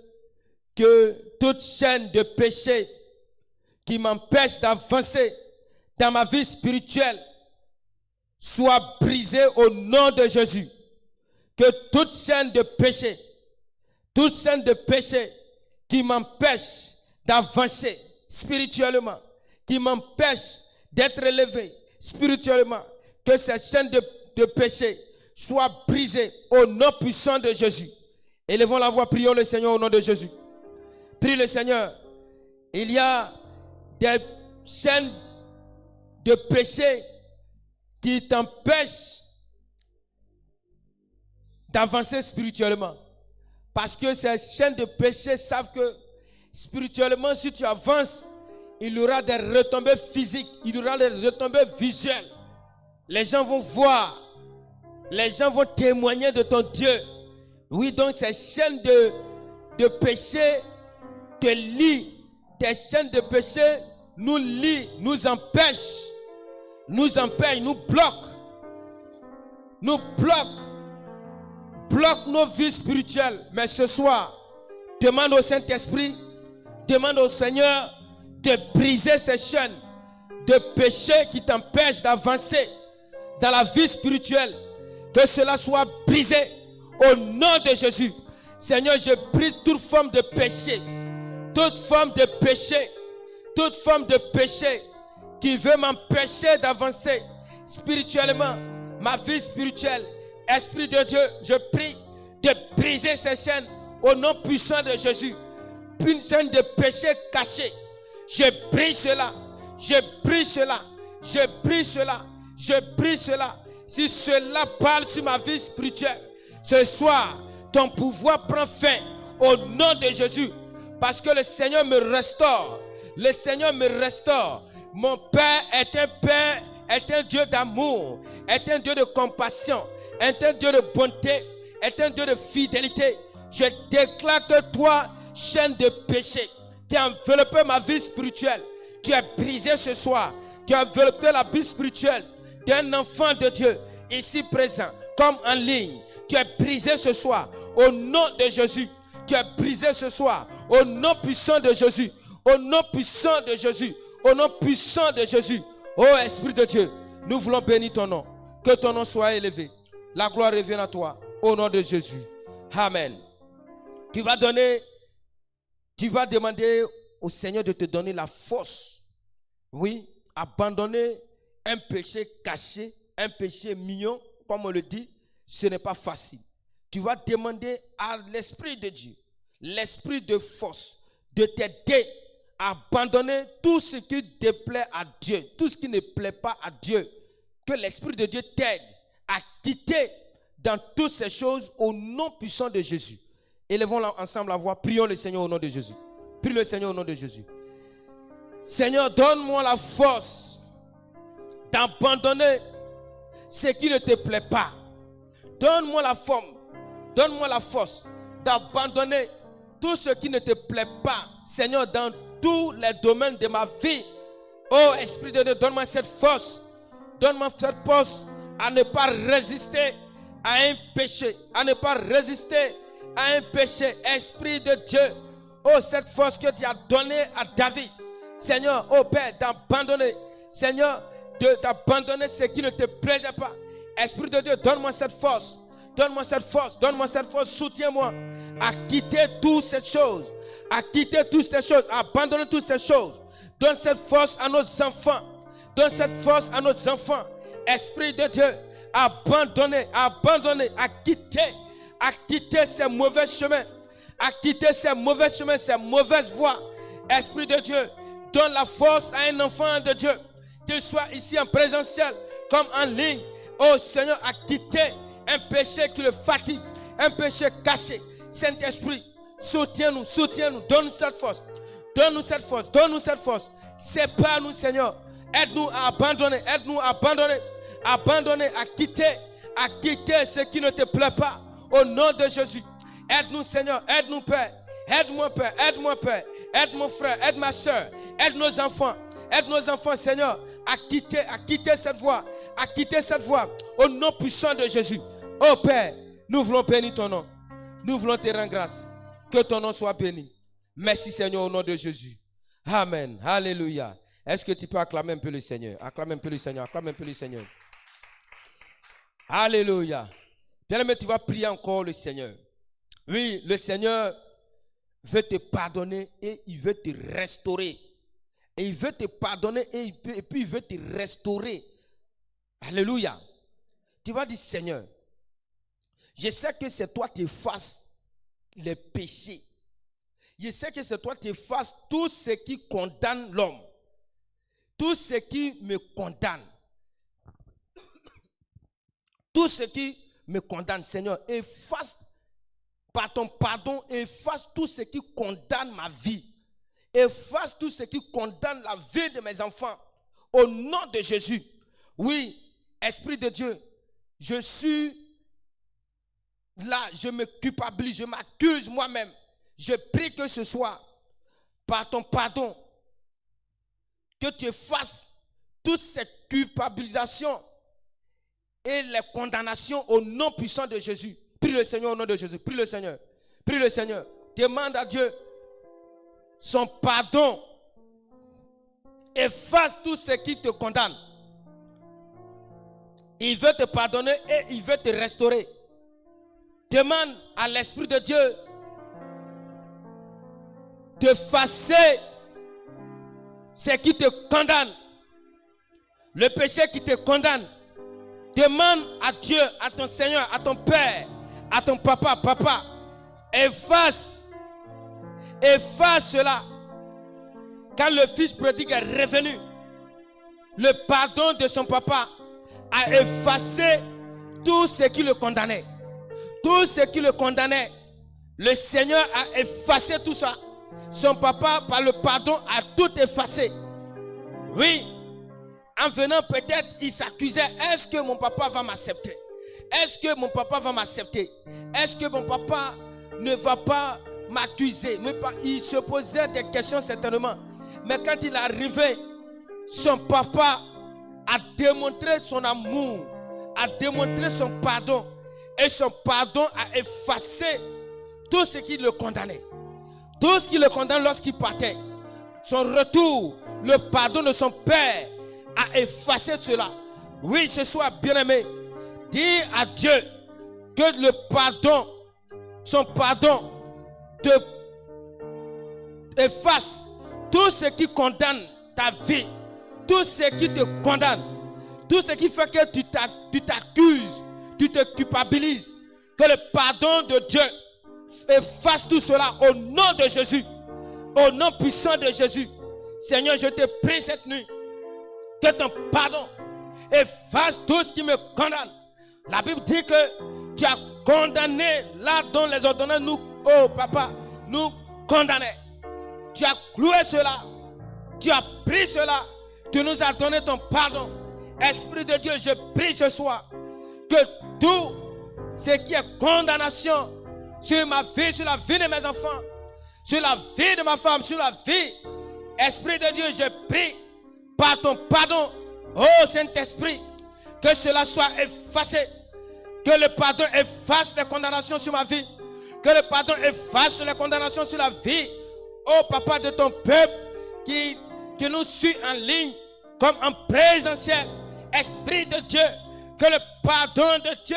que toute chaîne de péché qui m'empêche d'avancer dans ma vie spirituelle soit brisée au nom de Jésus. Que toute chaîne de péché qui m'empêche d'avancer spirituellement, qui m'empêche d'être élevé spirituellement, que cette chaîne de péché soit brisée au nom puissant de Jésus. Élevons la voix, prions le Seigneur au nom de Jésus. Prie le Seigneur. Il y a des chaînes de péché qui t'empêchent d'avancer spirituellement. Parce que ces chaînes de péché savent que spirituellement, si tu avances, il y aura des retombées physiques, il y aura des retombées visuelles. Les gens vont voir, les gens vont témoigner de ton Dieu. Oui, donc ces chaînes de péché te lient. Tes chaînes de péché nous lient, nous empêchent, nous bloquent. Nous bloquent nos vies spirituelles. Mais ce soir, demande au Saint-Esprit, demande au Seigneur de briser ces chaînes de péché qui t'empêchent d'avancer dans la vie spirituelle. Que cela soit brisé au nom de Jésus. Seigneur, je brise toute forme de péché. Toute forme de péché qui veut m'empêcher d'avancer spirituellement, ma vie spirituelle. Esprit de Dieu, je prie de briser ces chaînes au nom puissant de Jésus. Une chaîne de péché caché. Je brise cela. Si cela parle sur ma vie spirituelle, ce soir, ton pouvoir prend fin au nom de Jésus. Parce que le Seigneur me restaure. Mon Père est un Dieu d'amour, est un Dieu de compassion, est un Dieu de bonté, est un Dieu de fidélité. Je déclare que toi, chaîne de péché qui a enveloppé ma vie spirituelle, tu es brisé ce soir. Tu as enveloppé la vie spirituelle d'un enfant de Dieu, ici présent, comme en ligne. Tu es brisé ce soir, au nom de Jésus. Tu es brisé ce soir, au nom puissant de Jésus. Au nom puissant de Jésus. Au nom puissant de Jésus. Ô Esprit de Dieu, nous voulons bénir ton nom. Que ton nom soit élevé. La gloire revienne à toi. Au nom de Jésus. Amen. Tu vas demander au Seigneur de te donner la force. Oui, abandonner un péché caché, un péché mignon, comme on le dit, ce n'est pas facile. Tu vas demander à l'Esprit de Dieu, l'Esprit de force, de t'aider à abandonner tout ce qui déplaît à Dieu, tout ce qui ne plaît pas à Dieu. Que l'Esprit de Dieu t'aide à quitter dans toutes ces choses au nom puissant de Jésus. Élevons ensemble la voix, prions le Seigneur au nom de Jésus. Prie le Seigneur au nom de Jésus. Seigneur, donne-moi la force d'abandonner ce qui ne te plaît pas. Donne-moi la force d'abandonner tout ce qui ne te plaît pas, Seigneur, dans tous les domaines de ma vie. Oh Esprit de Dieu, donne-moi cette force. Donne-moi cette force à ne pas résister à un péché. À ne pas résister à un péché. Esprit de Dieu. Oh, cette force que tu as donnée à David. Seigneur, oh Père, d'abandonner. Seigneur, d'abandonner ce qui ne te plaisait pas. Esprit de Dieu, donne-moi cette force. Donne-moi cette force. Donne-moi cette force. Soutiens-moi à quitter toutes ces choses. À quitter toutes ces choses. À abandonner toutes ces choses. Donne cette force à nos enfants. Donne cette force à nos enfants. Esprit de Dieu, abandonner, à quitter ces mauvais chemins. À quitter ces mauvais chemins, ces mauvaises voies. Esprit de Dieu, donne la force à un enfant de Dieu. Qu'il soit ici en présentiel comme en ligne. Oh Seigneur, à quitter un péché qui le fatigue. Un péché caché. Saint-Esprit, soutiens-nous, donne-nous cette force. Donne-nous cette force, donne-nous cette force. Sépare-nous, Seigneur. Aide-nous à abandonner, abandonner, à quitter ce qui ne te plaît pas. Au nom de Jésus. Aide-nous, Seigneur, aide-nous, Père. Aide-moi, Père, aide mon frère, aide ma soeur, aide nos enfants, Seigneur, à quitter cette voie, au nom puissant de Jésus. Oh Père, nous voulons bénir ton nom. Nous voulons te rendre grâce. Que ton nom soit béni. Merci Seigneur au nom de Jésus. Amen. Alléluia. Est-ce que tu peux acclamer un peu le Seigneur? Acclame un peu le Seigneur. Alléluia. Bien-aimé, tu vas prier encore le Seigneur. Oui, le Seigneur veut te pardonner et il veut te restaurer. Et il veut te pardonner et puis il veut te restaurer. Alléluia. Tu vas dire, Seigneur, je sais que c'est toi qui effaces les péchés. Je sais que c'est toi qui effaces tout ce qui condamne l'homme. Tout ce qui me condamne. Tout ce qui me condamne, Seigneur, efface par ton pardon, efface tout ce qui condamne ma vie. Efface tout ce qui condamne la vie de mes enfants. Au nom de Jésus. Oui, Esprit de Dieu, je suis là, je me culpabilise, je m'accuse moi-même. Je prie que ce soit par ton pardon que tu effaces toutes ces culpabilisations et les condamnations au nom puissant de Jésus. Prie le Seigneur au nom de Jésus. Prie le Seigneur. Demande à Dieu son pardon. Efface tout ce qui te condamne. Il veut te pardonner et il veut te restaurer. Demande à l'Esprit de Dieu d'effacer ce qui te condamne. Le péché qui te condamne. Demande à Dieu, à ton Seigneur, à ton Père, à ton papa, efface cela. Quand le fils prodigue est revenu, le pardon de son papa a effacé tout ce qui le condamnait. Tout ce qui le condamnait, le Seigneur a effacé tout ça. Son papa, par le pardon, a tout effacé. Oui, en venant peut-être, il s'accusait. Est-ce que mon papa va m'accepter? Est-ce que mon papa va m'accepter? Est-ce que mon papa ne va pas m'accuser? Il se posait des questions certainement. Mais quand il est arrivé, son papa a démontré son amour, a démontré son pardon. Et son pardon a effacé tout ce qui le condamnait. Tout ce qui le condamnait lorsqu'il partait. Son retour, le pardon de son père a effacé cela. Oui, ce soir, bien-aimé, dis à Dieu que le pardon, son pardon, te efface tout ce qui condamne ta vie, tout ce qui te condamne, tout ce qui fait que tu t'accuses, tu te culpabilises. Que le pardon de Dieu efface tout cela au nom de Jésus, au nom puissant de Jésus. Seigneur, je te prie cette nuit que ton pardon efface tout ce qui me condamne. La Bible dit que tu as condamné là dont les ordonnances nous, oh papa, nous condamnaient. Tu as cloué cela, tu as pris cela, tu nous as donné ton pardon. Esprit de Dieu, je prie ce soir que tout ce qui est condamnation sur ma vie, sur la vie de mes enfants, sur la vie de ma femme, sur la vie. Esprit de Dieu, je prie par ton pardon, oh Saint-Esprit, que cela soit effacé, que le pardon efface les condamnations sur ma vie, que le pardon efface les condamnations sur la vie, oh Papa, de ton peuple qui nous suit en ligne comme en présentiel. Esprit de Dieu, que le pardon de Dieu,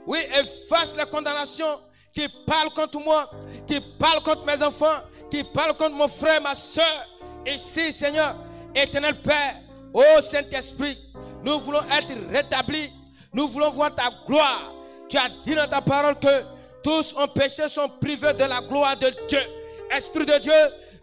oui, efface les condamnations qui parlent contre moi, qui parlent contre mes enfants, qui parlent contre mon frère, ma soeur. Ici, Seigneur, éternel Père, ô Saint-Esprit, nous voulons être rétablis, nous voulons voir ta gloire. Tu as dit dans ta parole que tous ont péché, sont privés de la gloire de Dieu. Esprit de Dieu,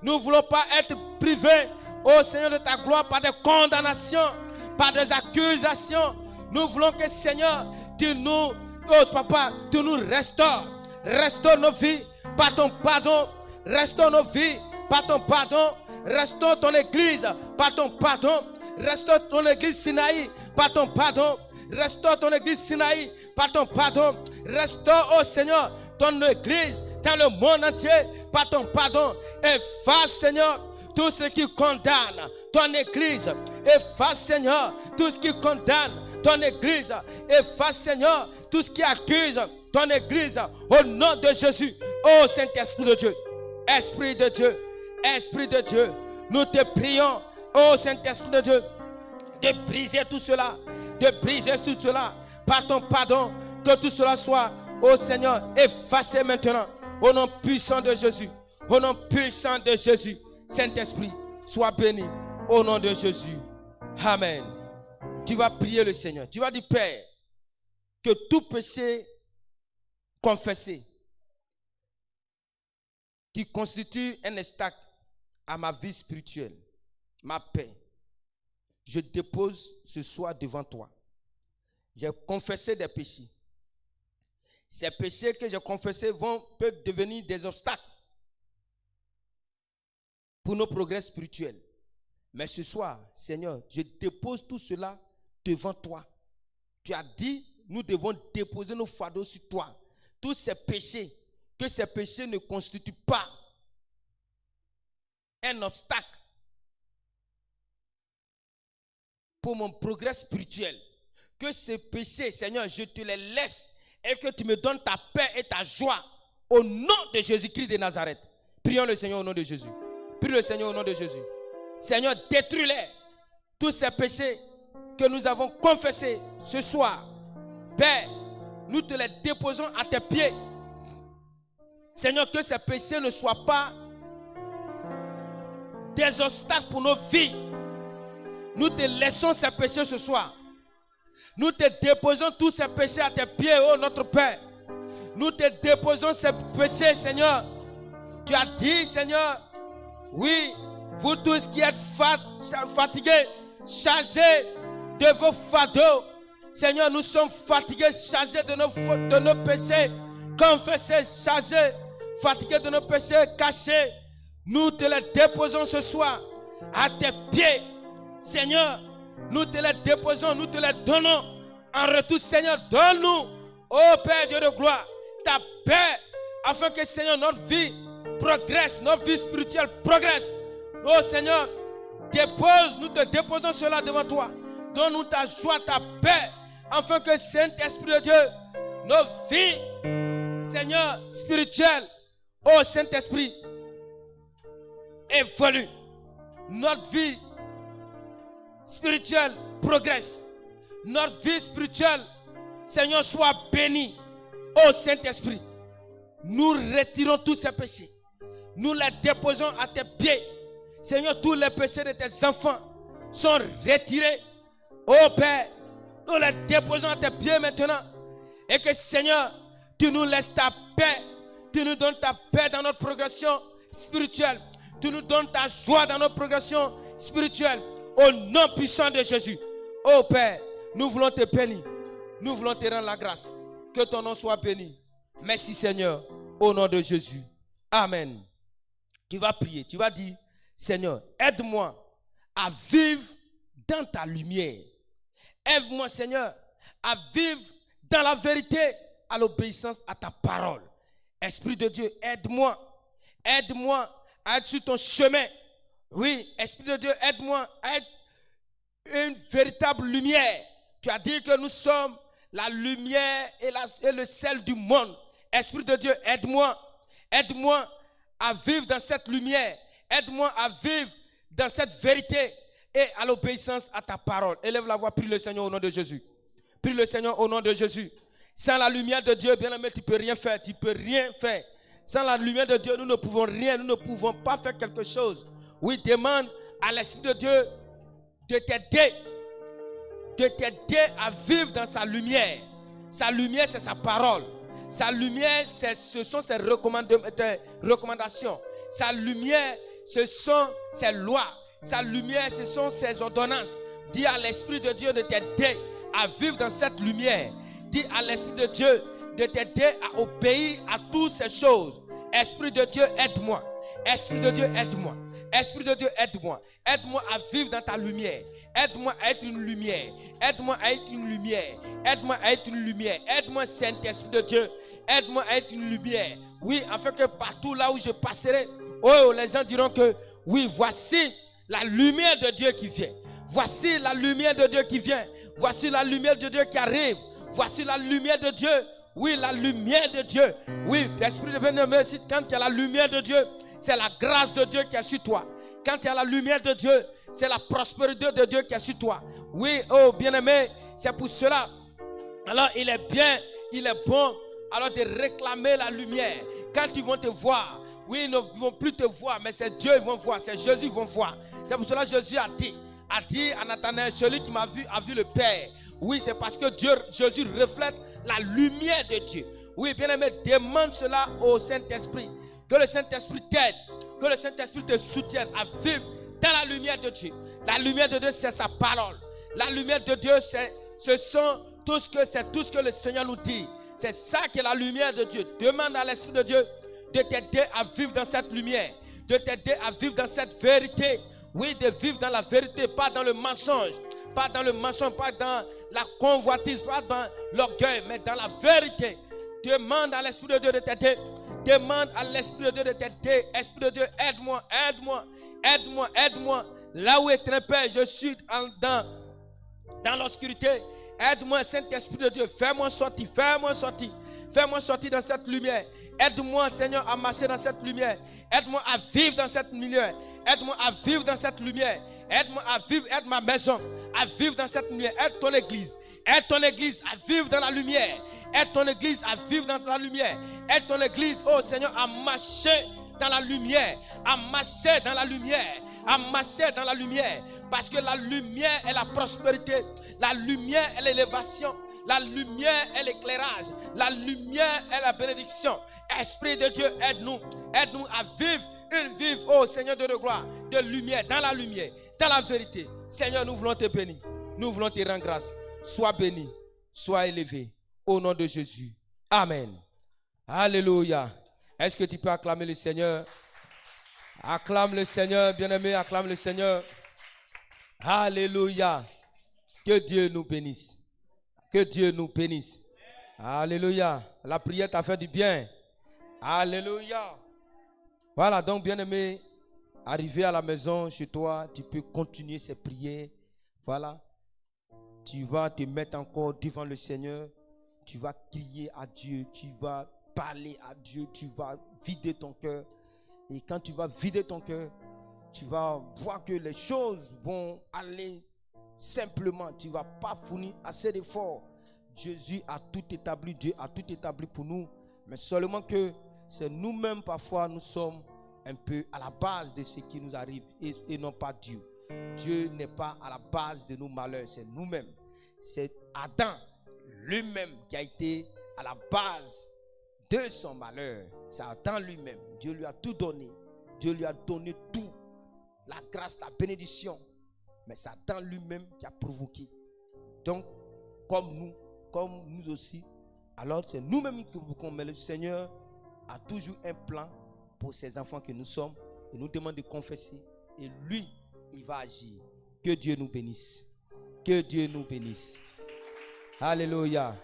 nous ne voulons pas être privés, ô Seigneur, de ta gloire par des condamnations, par des accusations. Nous voulons que, Seigneur, tu nous, oh Papa, tu nous restaures. Restaure nos vies par ton pardon. Restaure nos vies par ton pardon. Restaure ton église par ton pardon. Restaure ton église Sinaï par ton pardon. Restaure ton église Sinaï par ton pardon. Restaure, oh Seigneur, ton église dans le monde entier par ton pardon. Efface, Seigneur, tout ce qui condamne ton église. Efface, Seigneur, tout ce qui condamne ton église. Efface, Seigneur, tout ce qui accuse ton église. Au nom de Jésus, oh Saint-Esprit de Dieu, Esprit de Dieu, Esprit de Dieu, nous te prions, oh Saint-Esprit de Dieu, de briser tout cela, de briser tout cela par ton pardon, que tout cela soit, oh Seigneur, effacé maintenant, au nom puissant de Jésus, au nom puissant de Jésus. Saint-Esprit, sois béni au nom de Jésus. Amen. Tu vas prier le Seigneur. Tu vas dire, Père, que tout péché confessé qui constitue un obstacle à ma vie spirituelle, ma paix, je dépose ce soir devant toi. J'ai confessé des péchés. Ces péchés que j'ai confessés peuvent devenir des obstacles pour nos progrès spirituels. Mais ce soir, Seigneur, je dépose tout cela devant toi. Tu as dit, nous devons déposer nos fardeaux sur toi. Tous ces péchés, que ces péchés ne constituent pas un obstacle pour mon progrès spirituel. Que ces péchés, Seigneur, je te les laisse et que tu me donnes ta paix et ta joie au nom de Jésus-Christ de Nazareth. Prions le Seigneur au nom de Jésus. Prie le Seigneur au nom de Jésus. Seigneur, détruis-les. Tous ces péchés que nous avons confessés ce soir, Père, nous te les déposons à tes pieds. Seigneur, que ces péchés ne soient pas des obstacles pour nos vies. Nous te laissons ces péchés ce soir. Nous te déposons tous ces péchés à tes pieds, oh notre Père. Nous te déposons ces péchés, Seigneur. Tu as dit, Seigneur, oui, vous tous qui êtes fatigués, chargés de vos fardeaux. Seigneur, nous sommes fatigués, chargés de nos péchés, confessés, chargés, fatigués de nos péchés cachés. Nous te les déposons ce soir à tes pieds. Seigneur, nous te les déposons, nous te les donnons. En retour, Seigneur, donne-nous, ô Père Dieu de gloire, ta paix, afin que, Seigneur, notre vie progresse, notre vie spirituelle progresse. Oh Seigneur, nous te déposons cela devant toi. Donne-nous ta joie, ta paix, afin que, Saint-Esprit de Dieu, nos vies, Seigneur, spirituelles, oh Saint-Esprit, évolue. Notre vie spirituelle progresse. Notre vie spirituelle, Seigneur, soit bénie. Oh Saint-Esprit, nous retirons tous ces péchés. Nous les déposons à tes pieds. Seigneur, tous les péchés de tes enfants sont retirés. Oh Père, nous les déposons à tes pieds maintenant. Et que, Seigneur, tu nous laisses ta paix. Tu nous donnes ta paix dans notre progression spirituelle. Tu nous donnes ta joie dans notre progression spirituelle. Au nom puissant de Jésus. Oh Père, nous voulons te bénir. Nous voulons te rendre la grâce. Que ton nom soit béni. Merci Seigneur. Au nom de Jésus. Amen. Tu vas prier. Tu vas dire, Seigneur, aide-moi à vivre dans ta lumière. Aide-moi, Seigneur, à vivre dans la vérité, à l'obéissance à ta parole. Esprit de Dieu, aide-moi. Aide-moi à être sur ton chemin. Oui, Esprit de Dieu, aide-moi à être une véritable lumière. Tu as dit que nous sommes la lumière et le sel du monde. Esprit de Dieu, aide-moi. Aide-moi à vivre dans cette lumière. Aide-moi à vivre dans cette vérité et à l'obéissance à ta parole. Élève la voix, prie le Seigneur au nom de Jésus. Prie le Seigneur au nom de Jésus. Sans la lumière de Dieu, bien-aimé, tu ne peux rien faire. Tu ne peux rien faire. Sans la lumière de Dieu, nous ne pouvons rien. Nous ne pouvons pas faire quelque chose. Oui, demande à l'Esprit de Dieu de t'aider à vivre dans sa lumière. Sa lumière, c'est sa parole. Sa lumière, ce sont ses recommandations. Sa lumière, ce sont ses lois. Sa lumière, ce sont ses ordonnances. Dis à l'Esprit de Dieu de t'aider à vivre dans cette lumière. Dis à l'Esprit de Dieu de t'aider à obéir à toutes ces choses. Esprit de Dieu, aide-moi. Esprit de Dieu, aide-moi. Esprit de Dieu, aide-moi. Aide-moi à vivre dans ta lumière. Aide-moi à être une lumière. Aide-moi à être une lumière. Aide-moi à être une lumière. Aide-moi, Saint-Esprit de Dieu. Aide-moi à être une lumière. Oui, afin que partout là où je passerai, oh, les gens diront que oui, voici la lumière de Dieu qui vient. Voici la lumière de Dieu qui vient. Voici la lumière de Dieu qui arrive. Voici la lumière de Dieu. Oui, la lumière de Dieu. Oui, l'Esprit de bien-aimé, quand il y a la lumière de Dieu, c'est la grâce de Dieu qui est sur toi. Quand il y a la lumière de Dieu, c'est la prospérité de Dieu qui est sur toi. Oui, oh bien-aimé, c'est pour cela. Alors il est bien, il est bon, alors de réclamer la lumière. Quand ils vont te voir, oui, ils ne vont plus te voir, mais c'est Dieu qui vont voir, c'est Jésus qui vont voir. C'est pour cela que Jésus a dit à Nathanaël, celui qui m'a vu a vu le Père. Oui, c'est parce que Jésus reflète la lumière de Dieu. Oui, bien-aimé, demande cela au Saint-Esprit. Que le Saint-Esprit t'aide, que le Saint-Esprit te soutienne à vivre dans la lumière de Dieu. La lumière de Dieu, c'est sa parole. La lumière de Dieu, c'est tout ce que le Seigneur nous dit. C'est ça qui est la lumière de Dieu. Demande à l'Esprit de Dieu de t'aider à vivre dans cette lumière, de t'aider à vivre dans cette vérité. Oui, de vivre dans la vérité, pas dans le mensonge, pas dans la convoitise, pas dans l'orgueil, mais dans la vérité. Demande à l'Esprit de Dieu de t'aider. Demande à l'Esprit de Dieu de t'aider. Esprit de Dieu, aide-moi, aide-moi, aide-moi, aide-moi. Là où est un Père, je suis dans l'obscurité. Aide-moi, Saint-Esprit de Dieu. Fais-moi sortir, fais-moi sortir. Fais-moi sortir dans cette lumière. Aide-moi, Seigneur, à marcher dans cette lumière. Aide-moi à vivre dans cette lumière. Aide-moi à vivre dans cette lumière. Aide-moi à vivre, aide ma maison à vivre dans cette lumière. Aide ton église. Aide ton église à vivre dans la lumière. Aide ton église à vivre dans la lumière. Aide ton église, oh Seigneur, à marcher dans la lumière. À marcher dans la lumière. À marcher dans la lumière. Parce que la lumière est la prospérité. La lumière est l'élévation. La lumière est l'éclairage. La lumière est la bénédiction. Esprit de Dieu, aide-nous. Aide-nous à vivre une vie, oh Seigneur de gloire, de lumière, dans la lumière, dans la vérité. Seigneur, nous voulons te bénir. Nous voulons te rendre grâce. Sois béni, sois élevé. Au nom de Jésus. Amen. Alléluia. Est-ce que tu peux acclamer le Seigneur? Acclame le Seigneur, bien-aimé, acclame le Seigneur. Alléluia. Que Dieu nous bénisse. Que Dieu nous bénisse. Alléluia. La prière t'a fait du bien. Alléluia. Voilà, donc bien-aimé, arrivé à la maison, chez toi, tu peux continuer ces prières. Voilà. Tu vas te mettre encore devant le Seigneur. Tu vas crier à Dieu. Tu vas parler à Dieu. Tu vas vider ton cœur. Et quand tu vas vider ton cœur, tu vas voir que les choses vont aller simplement. Tu ne vas pas fournir assez d'efforts. Jésus a tout établi. Dieu a tout établi pour nous. Mais seulement que c'est nous-mêmes, parfois, nous sommes un peu à la base de ce qui nous arrive et non pas Dieu. Dieu n'est pas à la base de nos malheurs, c'est nous-mêmes. C'est Adam lui-même qui a été à la base de son malheur. C'est Adam lui-même. Dieu lui a tout donné. Dieu lui a donné tout. La grâce, la bénédiction. Mais c'est Adam lui-même qui a provoqué. Donc, comme nous aussi, alors c'est nous-mêmes qui provoquons. Mais le Seigneur a toujours un plan pour ses enfants que nous sommes. Il nous demande de confesser. Et lui, il va agir. Que Dieu nous bénisse. Que Dieu nous bénisse. Alléluia.